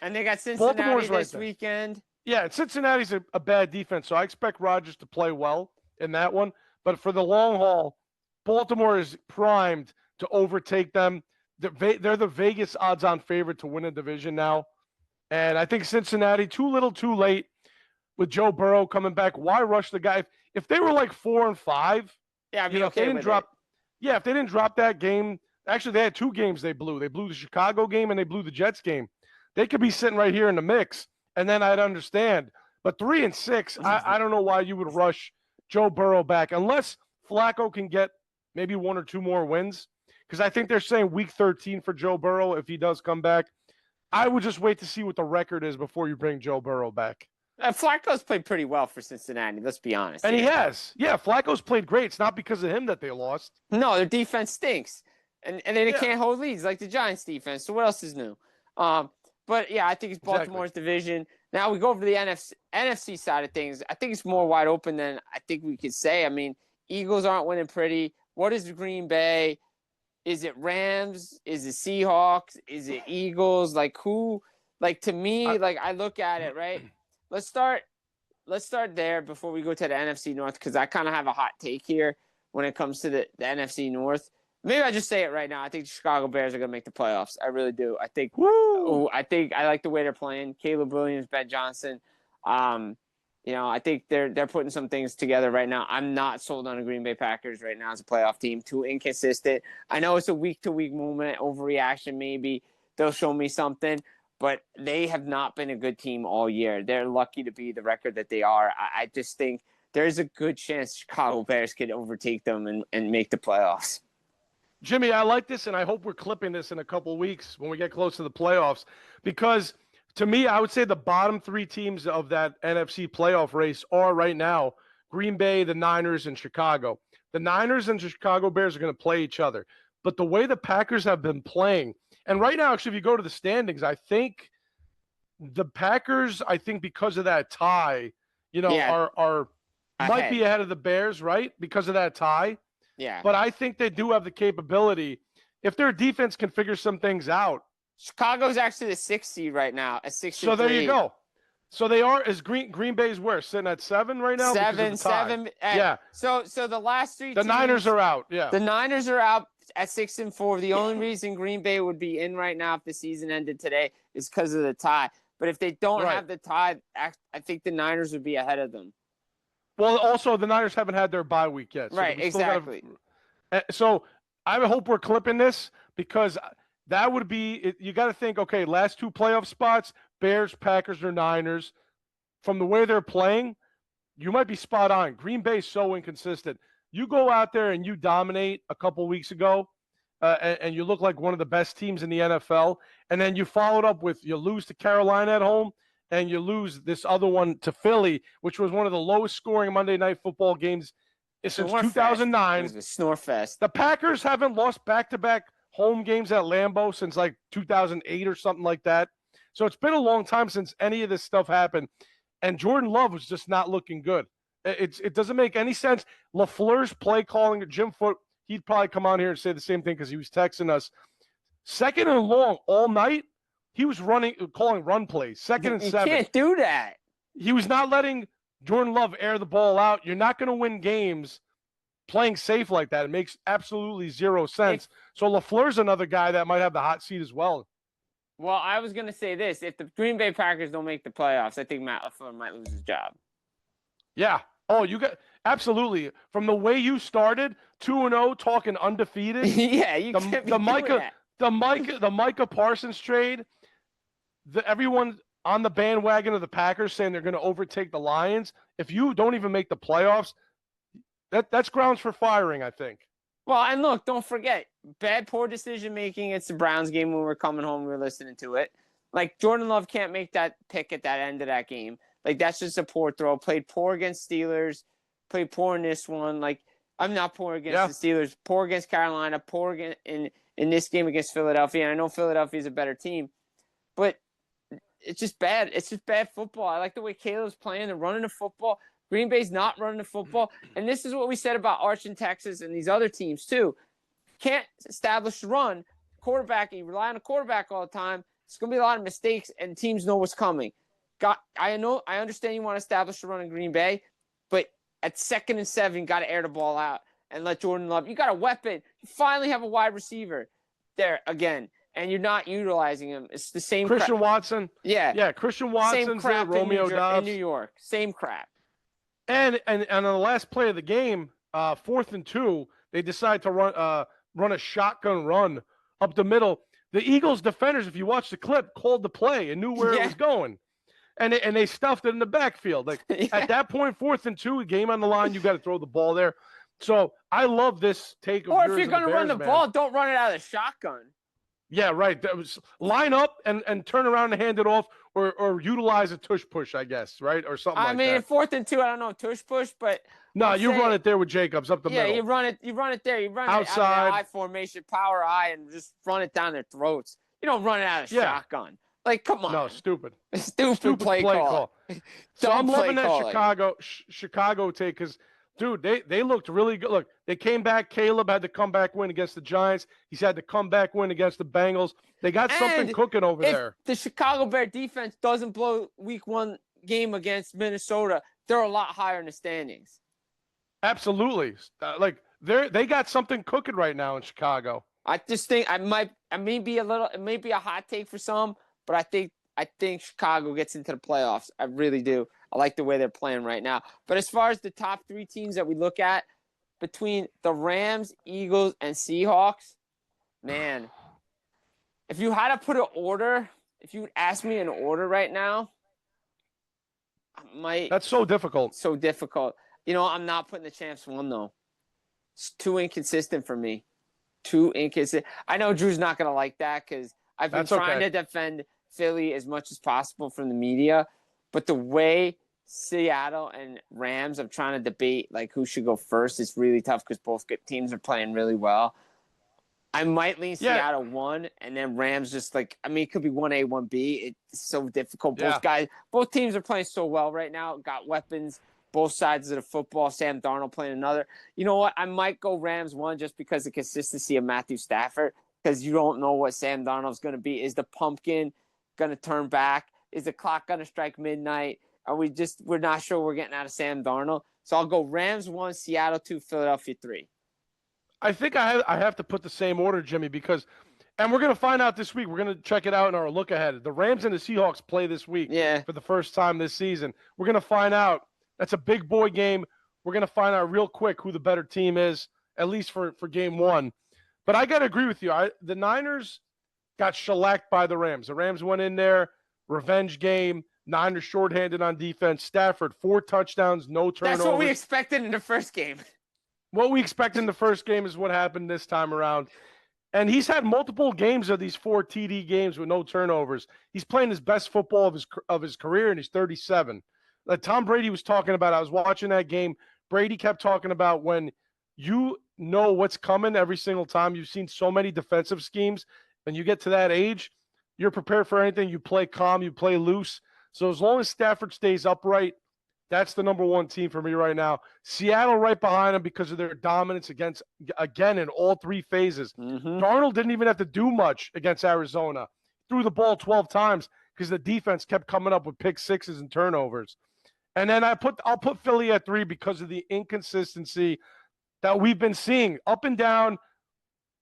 And they got Cincinnati this weekend. Yeah, Cincinnati's a bad defense, so I expect Rodgers to play well in that one. But for the long haul, Baltimore is primed to overtake them. They're the Vegas odds-on favorite to win a division now. And I think Cincinnati, too little, too late with Joe Burrow coming back. Why rush the guy? If they were like 4 and 5, yeah, if they didn't drop that game, actually they had 2 games they blew. They blew the Chicago game and they blew the Jets game. They could be sitting right here in the mix, and then I'd understand. But 3 and 6, I don't know why you would rush Joe Burrow back unless Flacco can get maybe 1 or 2 more wins. Because I think they're saying week 13 for Joe Burrow if he does come back. I would just wait to see what the record is before you bring Joe Burrow back. Flacco's played pretty well for Cincinnati, let's be honest. And he has. Yeah, Flacco's played great. It's not because of him that they lost. No, their defense stinks. And they can't hold leads like the Giants defense. So what else is new? But, yeah, I think it's Baltimore's division. Now we go over to the NFC side of things. I think it's more wide open than I think we could say. I mean, Eagles aren't winning pretty. What is Green Bay? Is it Rams? Is it Seahawks? Is it Eagles? Like who? Like to me, I look at it, right? Let's start there before we go to the NFC North because I kind of have a hot take here when it comes to the NFC North. Maybe I just say it right now. I think the Chicago Bears are going to make the playoffs. I really do. I think I like the way they're playing. Caleb Williams, Ben Johnson. I think they're putting some things together right now. I'm not sold on the Green Bay Packers right now as a playoff team. Too inconsistent. I know it's a week-to-week movement, overreaction maybe. They'll show me something. But they have not been a good team all year. They're lucky to be the record that they are. I just think there's a good chance Chicago Bears could overtake them and make the playoffs. Jimmy, I like this, and I hope we're clipping this in a couple weeks when we get close to the playoffs. Because to me, I would say the bottom 3 teams of that NFC playoff race are right now Green Bay, the Niners, and Chicago. The Niners and the Chicago Bears are going to play each other. But the way the Packers have been playing, and right now, actually, if you go to the standings, I think the Packers, because of that tie, are might be ahead of the Bears, right? Because of that tie. Yeah. But I think they do have the capability, if their defense can figure some things out. Chicago's actually the 6th seed right now at 6. So there you go. So they are Green Bay's where? Sitting at 7 right now? 7. Yeah. So the last 3 The teams, Niners are out. Yeah. The Niners are out at 6 and 4. The only reason Green Bay would be in right now if the season ended today is because of the tie. But if they don't have the tie, I think the Niners would be ahead of them. Well, also the Niners haven't had their bye week yet. So right, exactly. So I hope we're clipping this because that would be – you got to think, okay, last 2 playoff spots, Bears, Packers, or Niners. From the way they're playing, you might be spot on. Green Bay's so inconsistent. You go out there and you dominate a couple weeks ago and you look like one of the best teams in the NFL, and then you followed up with you lose to Carolina at home and you lose this other one to Philly, which was one of the lowest scoring Monday Night Football games since 2009. It was a snore fest. The Packers haven't lost back-to-back home games at Lambeau since like 2008 or something like that. So it's been a long time since any of this stuff happened. And Jordan Love was just not looking good. It doesn't make any sense. LaFleur's play calling, Jim Foote, he'd probably come on here and say the same thing because he was texting us. 2nd and long all night, he was calling run plays. 2nd and 7. You can't do that. He was not letting Jordan Love air the ball out. You're not going to win games playing safe like that. It makes absolutely 0 sense. So LaFleur's another guy that might have the hot seat as well. Well, I was going to say this. If the Green Bay Packers don't make the playoffs, I think Matt LaFleur might lose his job. Yeah, Oh, you got absolutely from the way you started 2-0, talking undefeated. Yeah, you The can't be the doing Micah that. the Micah Parsons trade. Everyone on the bandwagon of the Packers saying they're going to overtake the Lions. If you don't even make the playoffs, that's grounds for firing, I think. Well, and look, don't forget, poor decision making. It's the Browns game when we're coming home. We're listening to it. Like Jordan Love can't make that pick at that end of that game. Like that's just a poor throw. Played poor against Steelers. Played poor in this one. Like I'm not poor against the Steelers. Poor against Carolina. Poor in this game against Philadelphia. And I know Philadelphia is a better team, but it's just bad. It's just bad football. I like the way Caleb's playing. They're running the football. Green Bay's not running the football. And this is what we said about Arch in Texas and these other teams too. Can't establish the run. Quarterback, you rely on the quarterback all the time. It's going to be a lot of mistakes, and teams know what's coming. I understand you want to establish the run in Green Bay, but at 2nd and 7, you got to air the ball out and let Jordan Love. You got a weapon. You finally have a wide receiver there again, and you're not utilizing him. It's the same Christian Watson. Yeah. Christian Watson's there. Romeo Doubs in New York. Same crap. And on the last play of the game, 4th and 2, they decide to run a shotgun run up the middle. The Eagles defenders, if you watch the clip, called the play and knew where it was going, and they stuffed it in the backfield. Like at that point, 4th and 2, game on the line, you got to throw the ball there. So I love this take. Or if you're going to run the ball, don't run it out of the shotgun. Yeah, right. That was line up and turn around and hand it off, or utilize a tush push, I guess, right, or something. I mean, 4th and 2, I don't know tush push, but no, run it there with Jacobs up the middle. Yeah, you run it there. You run outside. It out of the I formation, power I, and just run it down their throats. You don't run it out of shotgun. Like, come on. No, stupid. Stupid play call. So I'm loving that Chicago take because, dude, they looked really good. Look, they came back. Caleb had the comeback win against the Giants. He's had the comeback win against the Bengals. They got something cooking over there. The Chicago Bear defense doesn't blow Week 1 game against Minnesota, they're a lot higher in the standings. Absolutely. They got something cooking right now in Chicago. I just think it may be a hot take for some, but I think Chicago gets into the playoffs. I really do. I like the way they're playing right now. But as far as the top 3 teams that we look at, between the Rams, Eagles, and Seahawks, man, if you had to put an order, if you would ask me an order right now, That's so difficult. So difficult. I'm not putting the champs 1 though. It's too inconsistent for me. Too inconsistent. I know Drew's not going to like that because I've been trying to defend Philly as much as possible from the media, but the way Seattle and Rams, I'm trying to debate like who should go first. It's really tough because both teams are playing really well. I might lean Seattle 1, and then Rams just it could be 1A, 1B. It's so difficult. Both teams are playing so well right now. Got weapons, both sides of the football. Sam Darnold playing another. You know what? I might go Rams 1 just because of the consistency of Matthew Stafford, because you don't know what Sam Darnold's going to be. Is the pumpkin going to turn back? Is the clock going to strike midnight? We're not sure we're getting out of Sam Darnold. So I'll go Rams 1, Seattle 2, Philadelphia 3. I think I have to put the same order, Jimmy, and we're going to find out this week. We're going to check it out in our look ahead. The Rams and the Seahawks play this week for the first time this season. We're going to find out. That's a big boy game. We're going to find out real quick who the better team is, at least for game 1. But I got to agree with you. The Niners got shellacked by the Rams. The Rams went in there, revenge game. Niners shorthanded on defense. Stafford, 4 touchdowns, no turnovers. That's what we expected in the first game. What we expect in the first game is what happened this time around. And he's had multiple games of these 4 TD games with no turnovers. He's playing his best football of his career, and he's 37. Tom Brady was talking about, I was watching that game, Brady kept talking about when you know what's coming every single time. You've seen so many defensive schemes. When you get to that age, you're prepared for anything. You play calm, you play loose. So as long as Stafford stays upright, that's the number 1 team for me right now. Seattle right behind them because of their dominance again in all 3 phases. Mm-hmm. Darnold didn't even have to do much against Arizona. Threw the ball 12 times because the defense kept coming up with pick sixes and turnovers. And then I'll put Philly at 3 because of the inconsistency that we've been seeing up and down.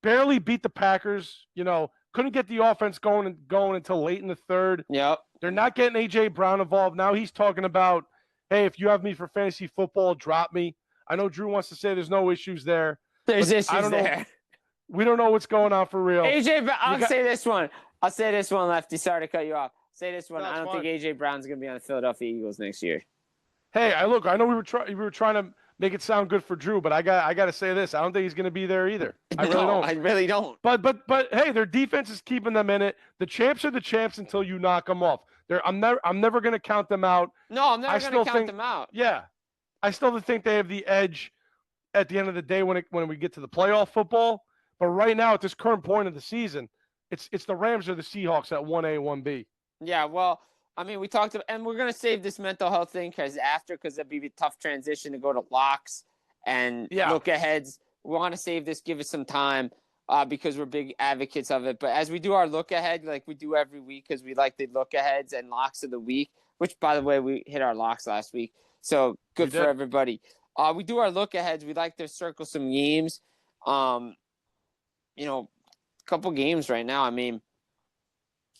Barely beat the Packers. Couldn't get the offense going until late in the third. Yep. They're not getting A.J. Brown involved. Now he's talking about, hey, if you have me for fantasy football, drop me. I know Drew wants to say there's no issues there. There's but issues I don't know. there. We don't know what's going on for real. AJ, I'll say this one. Lefty. Sorry to cut you off. Say this one. No, I don't think fine. AJ Brown's going to be on the Philadelphia Eagles next year. Hey, I know we were trying to make it sound good for Drew, but I got to say this. I don't think he's going to be there either. I really don't. I really don't. But hey, their defense is keeping them in it. The champs are the champs until you knock them off. I'm never going to count them out. No, I'm never going to count them out. Yeah, I still think they have the edge at the end of the day when we get to the playoff football. But right now, at this current point of the season, it's the Rams or the Seahawks at 1A, 1B. Yeah, well, I mean, we talked about, and we're going to save this mental health thing because that'd be a tough transition to go to locks and look aheads. We want to save this, give it some time because we're big advocates of it. But as we do our look ahead, like we do every week, because we like the look aheads and locks of the week, which, by the way, we hit our locks last week. So good for everybody. We do our look aheads. We like to circle some games. A couple games right now. I mean,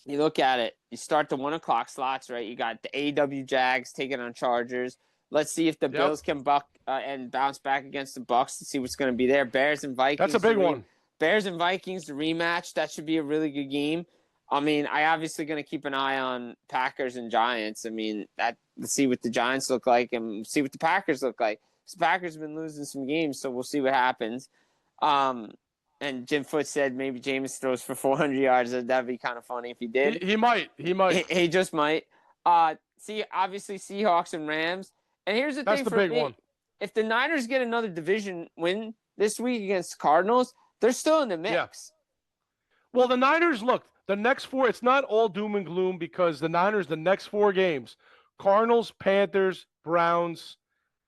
you look at it, you start the 1 o'clock slots, right? You got the AW Jags taking on Chargers. Let's see if the Bills can buck and bounce back against the Bucks to see what's going to be there. Bears and Vikings. That's a big one. Bears and Vikings, the rematch. That should be a really good game. I mean, I obviously going to keep an eye on Packers and Giants. I mean, let's see what the Giants look like and see what the Packers look like. The Packers have been losing some games, so we'll see what happens. And Jim Foote said maybe Jameis throws for 400 yards. That'd be kind of funny if he did. He might. He just might. Obviously Seahawks and Rams. And here's the thing for me. That's the big one. If the Niners get another division win this week against Cardinals, they're still in the mix. Yeah. Well, the Niners, look, the next 4, it's not all doom and gloom because the Niners, the next 4 games, Cardinals, Panthers, Browns,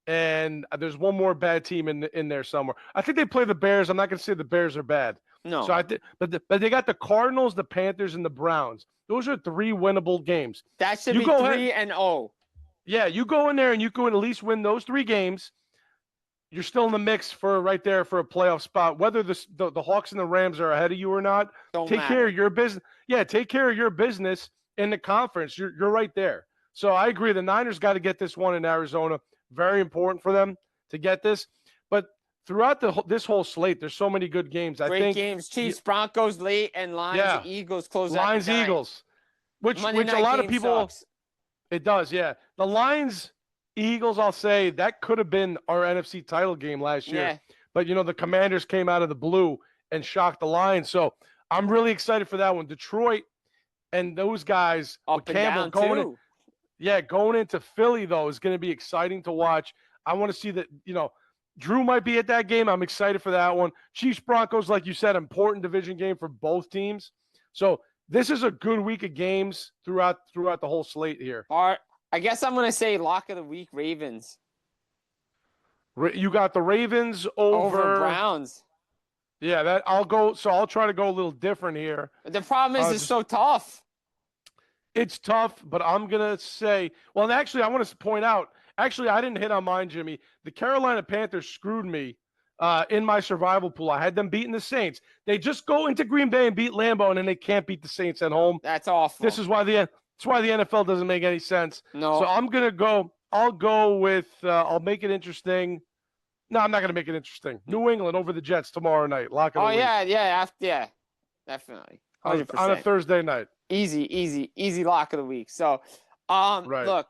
and there's one more bad team in there somewhere. I think they play the Bears. I'm not going to say the Bears are bad. No. So but they got the Cardinals, the Panthers, and the Browns. Those are 3 winnable games. That should be 3-0. Yeah, you go in there and you can at least win those 3 games. You're still in the mix for right there for a playoff spot. Whether the Hawks and the Rams are ahead of you or not, take care of your business. Yeah, take care of your business in the conference. You're right there. So I agree. The Niners got to get this one in Arizona. Very important for them to get this. But throughout this whole slate, there's so many good games. Great games. Chiefs, Broncos late, and Lions, Eagles close out. Lions, Eagles, which a lot of people. Sucks. It does, yeah. The Lions, Eagles, I'll say that could have been our NFC title game last year. Yeah. But the Commanders came out of the blue and shocked the Lions. So I'm really excited for that one. Detroit and those guys up with and Campbell down going too. Going into Philly, though, is going to be exciting to watch. I want to see that, Drew might be at that game. I'm excited for that one. Chiefs, Broncos, like you said, important division game for both teams. So this is a good week of games throughout the whole slate here. All right. I guess I'm going to say lock of the week, Ravens. You got the Ravens over Browns. Yeah, I'll go. So I'll try to go a little different here. The problem is it's so tough. It's tough, but I'm going to say, well, and actually, I want to point out, I didn't hit on mine, Jimmy. The Carolina Panthers screwed me in my survival pool. I had them beating the Saints. They just go into Green Bay and beat Lambeau, and then they can't beat the Saints at home. That's awful. This is why the NFL doesn't make any sense. No. So I'm going to go, I'll go with, I'll make it interesting. No, I'm not going to make it interesting. New England over the Jets tomorrow night. Lock it up. Yeah. Definitely. 100%. On a Thursday night. Easy lock of the week. So, right. Look,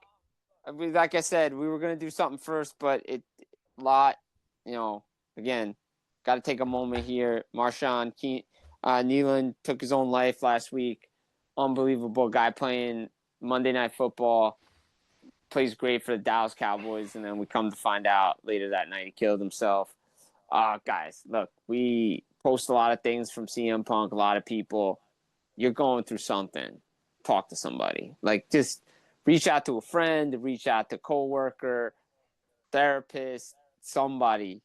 like I said, we were going to do something first, but again, got to take a moment here. Marshawn Nealon took his own life last week. Unbelievable guy playing Monday Night Football. Plays great for the Dallas Cowboys, and then we come to find out later that night he killed himself. Guys, look, we post a lot of things from CM Punk, a lot of people. You're going through something. Talk to somebody. Like, just reach out to a friend, reach out to a coworker, therapist, somebody.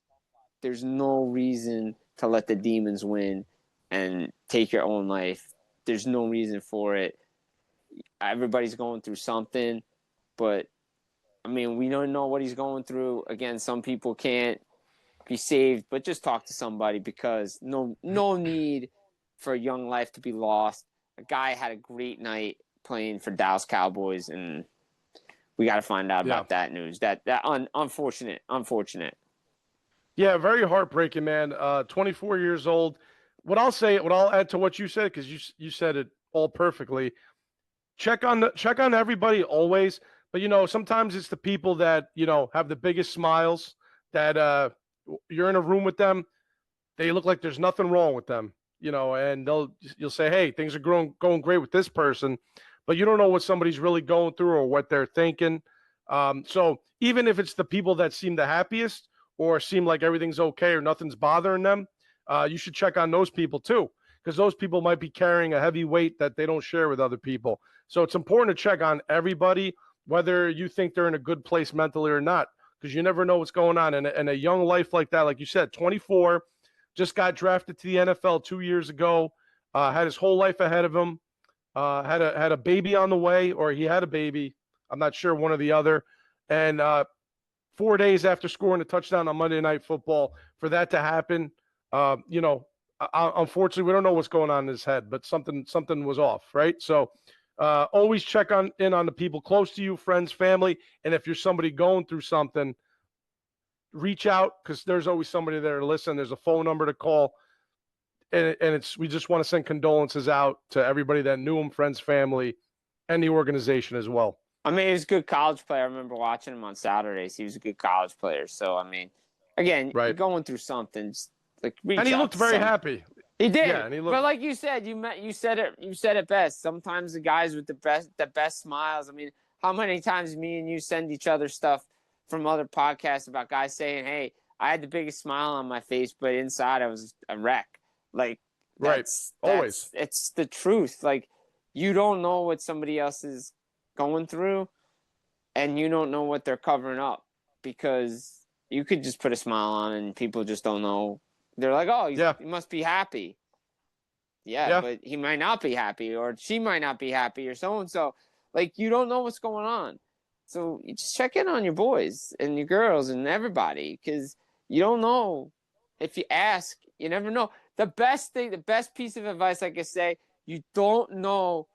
There's no reason to let the demons win and take your own life. There's no reason for it. Everybody's going through something, but we don't know what he's going through. Again, some people can't be saved, but just talk to somebody because no need for a young life to be lost. A guy had a great night playing for Dallas Cowboys, and we got to find out Yeah. about that news. Unfortunate. Yeah, very heartbreaking, man. 24 years old. What I'll add to what you said, because you said it all perfectly. Check on everybody always, but sometimes it's the people that have the biggest smiles that you're in a room with them. They look like there's nothing wrong with them, and you'll say, hey, things are going great with this person, but you don't know what somebody's really going through or what they're thinking. So even if it's the people that seem the happiest or seem like everything's okay or nothing's bothering them, you should check on those people too, because those people might be carrying a heavy weight that they don't share with other people. So it's important to check on everybody, whether you think they're in a good place mentally or not, because you never know what's going on. And a young life like that, like you said, 24, just got drafted to the NFL 2 years ago, had his whole life ahead of him, had a baby on the way, or he had a baby. I'm not sure, one or the other. And 4 days after scoring a touchdown on Monday Night Football, for that to happen, unfortunately, we don't know what's going on in his head, but something was off, right? So always check in on the people close to you, friends, family, and if you're somebody going through something, reach out, because there's always somebody there to listen. There's a phone number to call, and we just want to send condolences out to everybody that knew him, friends, family, and the organization as well. I mean, he was a good college player. I remember watching him on Saturdays. He was a good college player. So, I mean, again, Right. you're going through something. And he looked very happy. He did. Yeah, and he looked... But like you said, you said it best. Sometimes the guys with the best smiles. I mean, how many times me and you send each other stuff from other podcasts about guys saying, "Hey, I had the biggest smile on my face, but inside I was a wreck." Like, always. It's the truth. Like, you don't know what somebody else is going through, and you don't know what they're covering up, because you could just put a smile on and people just don't know. They're like, oh, he must be happy. Yeah, but he might not be happy, or she might not be happy, or so-and-so. Like, you don't know what's going on. So you just check in on your boys and your girls and everybody, because you don't know. If you ask, you never know. The best piece of advice I could say, you don't know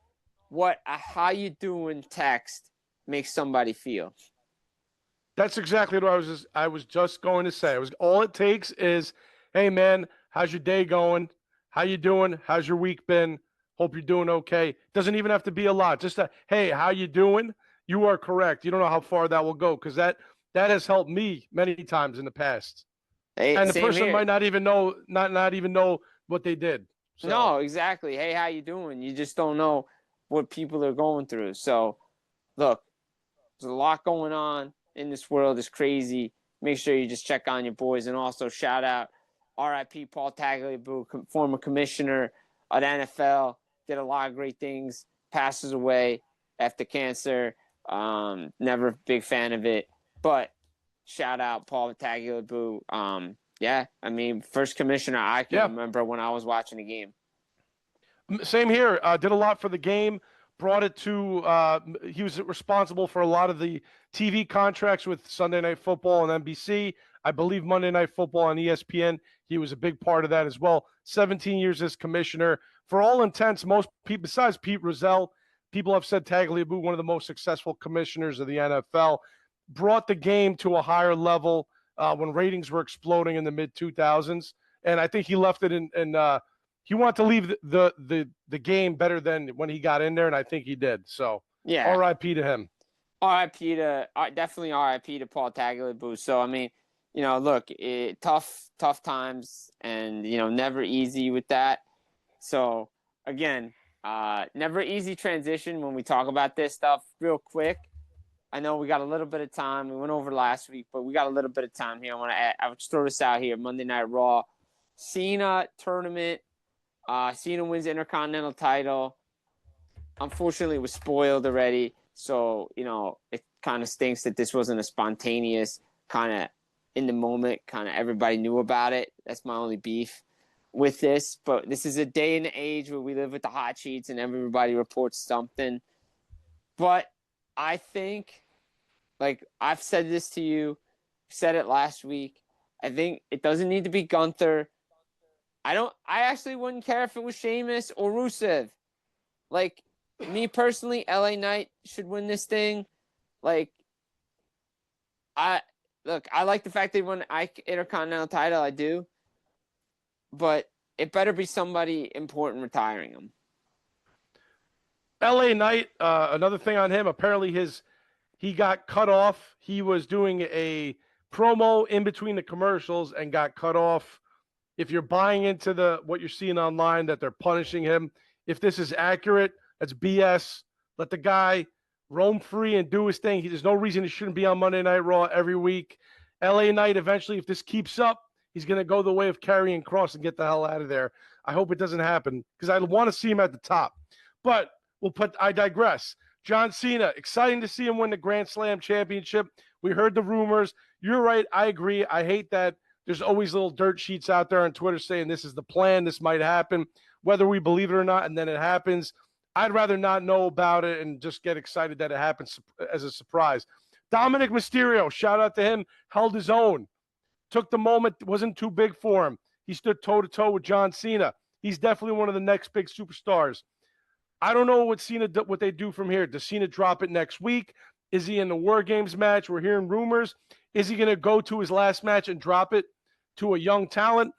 what a "how you doing" text makes somebody feel. That's exactly what I was just going to say. All it takes is, hey man, how's your day going? How you doing? How's your week been? Hope you're doing okay. Doesn't even have to be a lot. Just a, hey, how you doing? You are correct. You don't know how far that will go, because that has helped me many times in the past. Hey, and the person might not even know what they did. So. No, exactly. Hey, how you doing? You just don't know what people are going through. So, look, there's a lot going on in this world. It's crazy. Make sure you just check on your boys, and also shout out R.I.P. Paul Tagliabue, former commissioner at NFL, did a lot of great things, passes away after cancer. Never a big fan of it, but shout out Paul Tagliabue. I mean, first commissioner I can remember when I was watching the game. Same here. Did a lot for the game. Brought it to he was responsible for a lot of the TV contracts with Sunday Night Football and NBC. I believe Monday Night Football on ESPN. He was a big part of that as well. 17 years as commissioner. For all intents, most people, besides Pete Rozelle, people have said Tagliabue, one of the most successful commissioners of the NFL, brought the game to a higher level when ratings were exploding in the mid-2000s. And I think he left it in he wanted to leave the game better than when he got in there, and I think he did. So, R.I.P. to him. Definitely R.I.P. to Paul Tagliabue. So, I mean, look, tough times, and, never easy with that. So, again, never easy transition when we talk about this stuff. Real quick, I know we got a little bit of time. We went over last week, but we got a little bit of time here. I would throw this out here. Monday Night Raw, Cena tournament. Cena wins the Intercontinental title. Unfortunately, it was spoiled already. So, it kind of stinks that this wasn't a spontaneous kind of in the moment, kind of everybody knew about it. That's my only beef with this. But this is a day and age where we live with the hot sheets and everybody reports something. But I think, like I've said this to you, said it last week, I think it doesn't need to be Gunther. I actually wouldn't care if it was Sheamus or Rusev. Like, me personally, LA Knight should win this thing. Like, I like the fact they won the Intercontinental title. I do, but it better be somebody important retiring him. LA Knight, another thing on him. Apparently, he got cut off. He was doing a promo in between the commercials and got cut off. If you're buying into what you're seeing online that they're punishing him, if this is accurate, that's BS. Let the guy roam free and do his thing. There's no reason he shouldn't be on Monday Night Raw every week. LA Knight, eventually, if this keeps up, he's going to go the way of Karrion Kross and get the hell out of there. I hope it doesn't happen because I want to see him at the top. But I digress. John Cena, exciting to see him win the Grand Slam championship. We heard the rumors. You're right. I agree. I hate that there's always little dirt sheets out there on Twitter saying this is the plan, this might happen, whether we believe it or not, and then it happens. I'd rather not know about it and just get excited that it happens as a surprise. Dominic Mysterio, shout out to him, held his own. Took the moment, wasn't too big for him. He stood toe-to-toe with John Cena. He's definitely one of the next big superstars. I don't know what they do from here. Does Cena drop it next week? Is he in the War Games match? We're hearing rumors. Is he going to go to his last match and drop it to a young talent?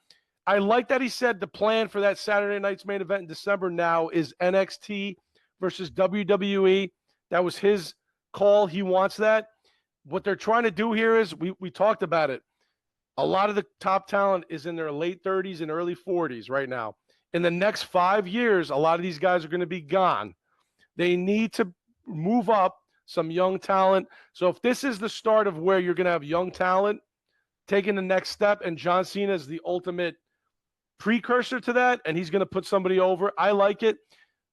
I like that he said the plan for that Saturday night's main event in December now is NXT versus WWE. That was his call. He wants that. What they're trying to do here is, we talked about it. A lot of the top talent is in their late 30s and early 40s right now. In the next 5 years, a lot of these guys are going to be gone. They need to move up some young talent. So if this is the start of where you're going to have young talent taking the next step, and John Cena is the ultimate precursor to that, and he's going to put somebody over, I like it.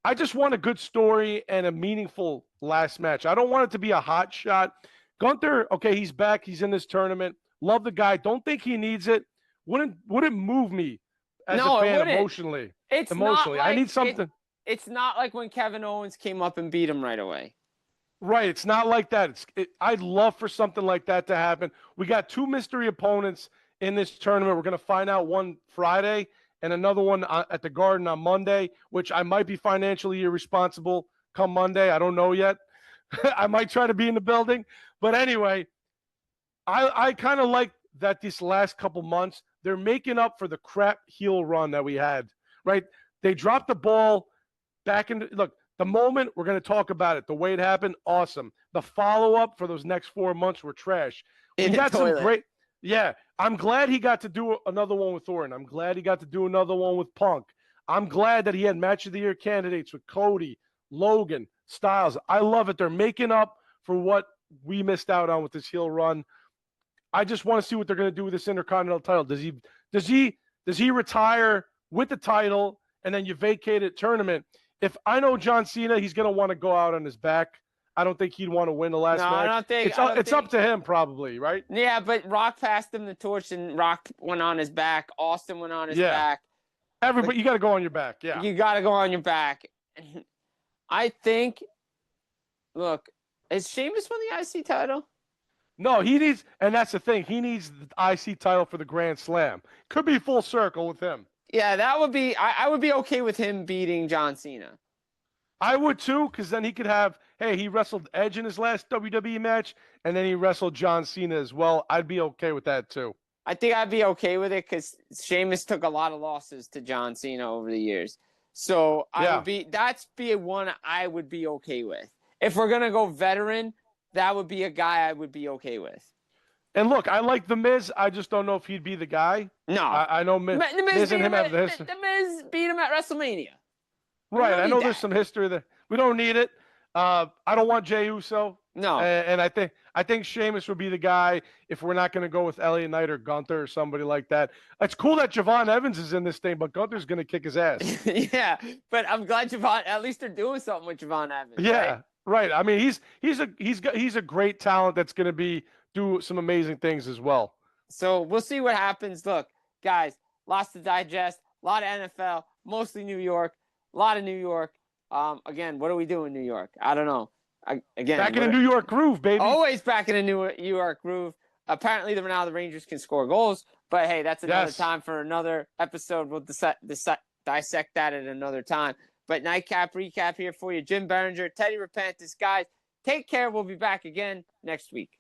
I just want a good story and a meaningful last match. I don't want it to be a hot shot. Gunther, okay, he's back. He's in this tournament. Love the guy. Don't think he needs it. Wouldn't move me as a fan emotionally. Emotionally, I need something. It's not like when Kevin Owens came up and beat him right away. Right. It's not like that. I'd love for something like that to happen. We got 2 mystery opponents in this tournament. We're going to find out one Friday and another one at the Garden on Monday, which I might be financially irresponsible come Monday. I don't know yet. I might try to be in the building. But anyway, I kind of like that these last couple months, they're making up for the crap heel run that we had, right? They dropped the ball back in. Look, the moment we're going to talk about it, the way it happened, awesome. The follow-up for those next 4 months were trash. We got some great. Yeah, I'm glad he got to do another one with Orton. I'm glad he got to do another one with Punk. I'm glad that he had Match of the Year candidates with Cody, Logan, Styles. I love it. They're making up for what we missed out on with this heel run. I just want to see what they're going to do with this Intercontinental title. Does he retire with the title and then you vacate it tournament? If I know John Cena, he's going to want to go out on his back. I don't think he'd want to win the last match. I don't think it's up to him probably, right? Yeah, but Rock passed him the torch and Rock went on his back. Austin went on his back. Everybody, you got to go on your back. Yeah, you got to go on your back. I think. Look, is Sheamus won the IC title? No, he needs, and that's the thing. He needs the IC title for the Grand Slam. Could be full circle with him. Yeah, that would be. I would be okay with him beating John Cena. I would too, because then he could have. Hey, he wrestled Edge in his last WWE match, and then he wrestled John Cena as well. I'd be okay with that too. I think I'd be okay with it because Sheamus took a lot of losses to John Cena over the years. So that'd be one I would be okay with. If we're gonna go veteran, that would be a guy I would be okay with. And look, I like The Miz. I just don't know if he'd be the guy. No. I know Miz and him have the history. The Miz beat him at WrestleMania. Right. I know there's some history there. We don't need it. I don't want Jey Uso. No. And I think Sheamus would be the guy if we're not going to go with Elliot Knight or Gunther or somebody like that. It's cool that Javon Evans is in this thing, but Gunther's going to kick his ass. Yeah, but I'm glad Javon. At least they're doing something with Javon Evans. Yeah. Right. I mean, he's a great talent that's going to do some amazing things as well. So we'll see what happens. Look, guys, lots to digest. A lot of NFL, mostly New York. A lot of New York. Again, what do we do in New York? I don't know. Back in a New York groove, baby. Always back in a New York groove. Apparently, now the Rangers can score goals. But hey, that's another time for another episode. We'll dissect that at another time. But Nightcap recap here for you. Jim Berenger, Teddy Repentis. Guys, take care. We'll be back again next week.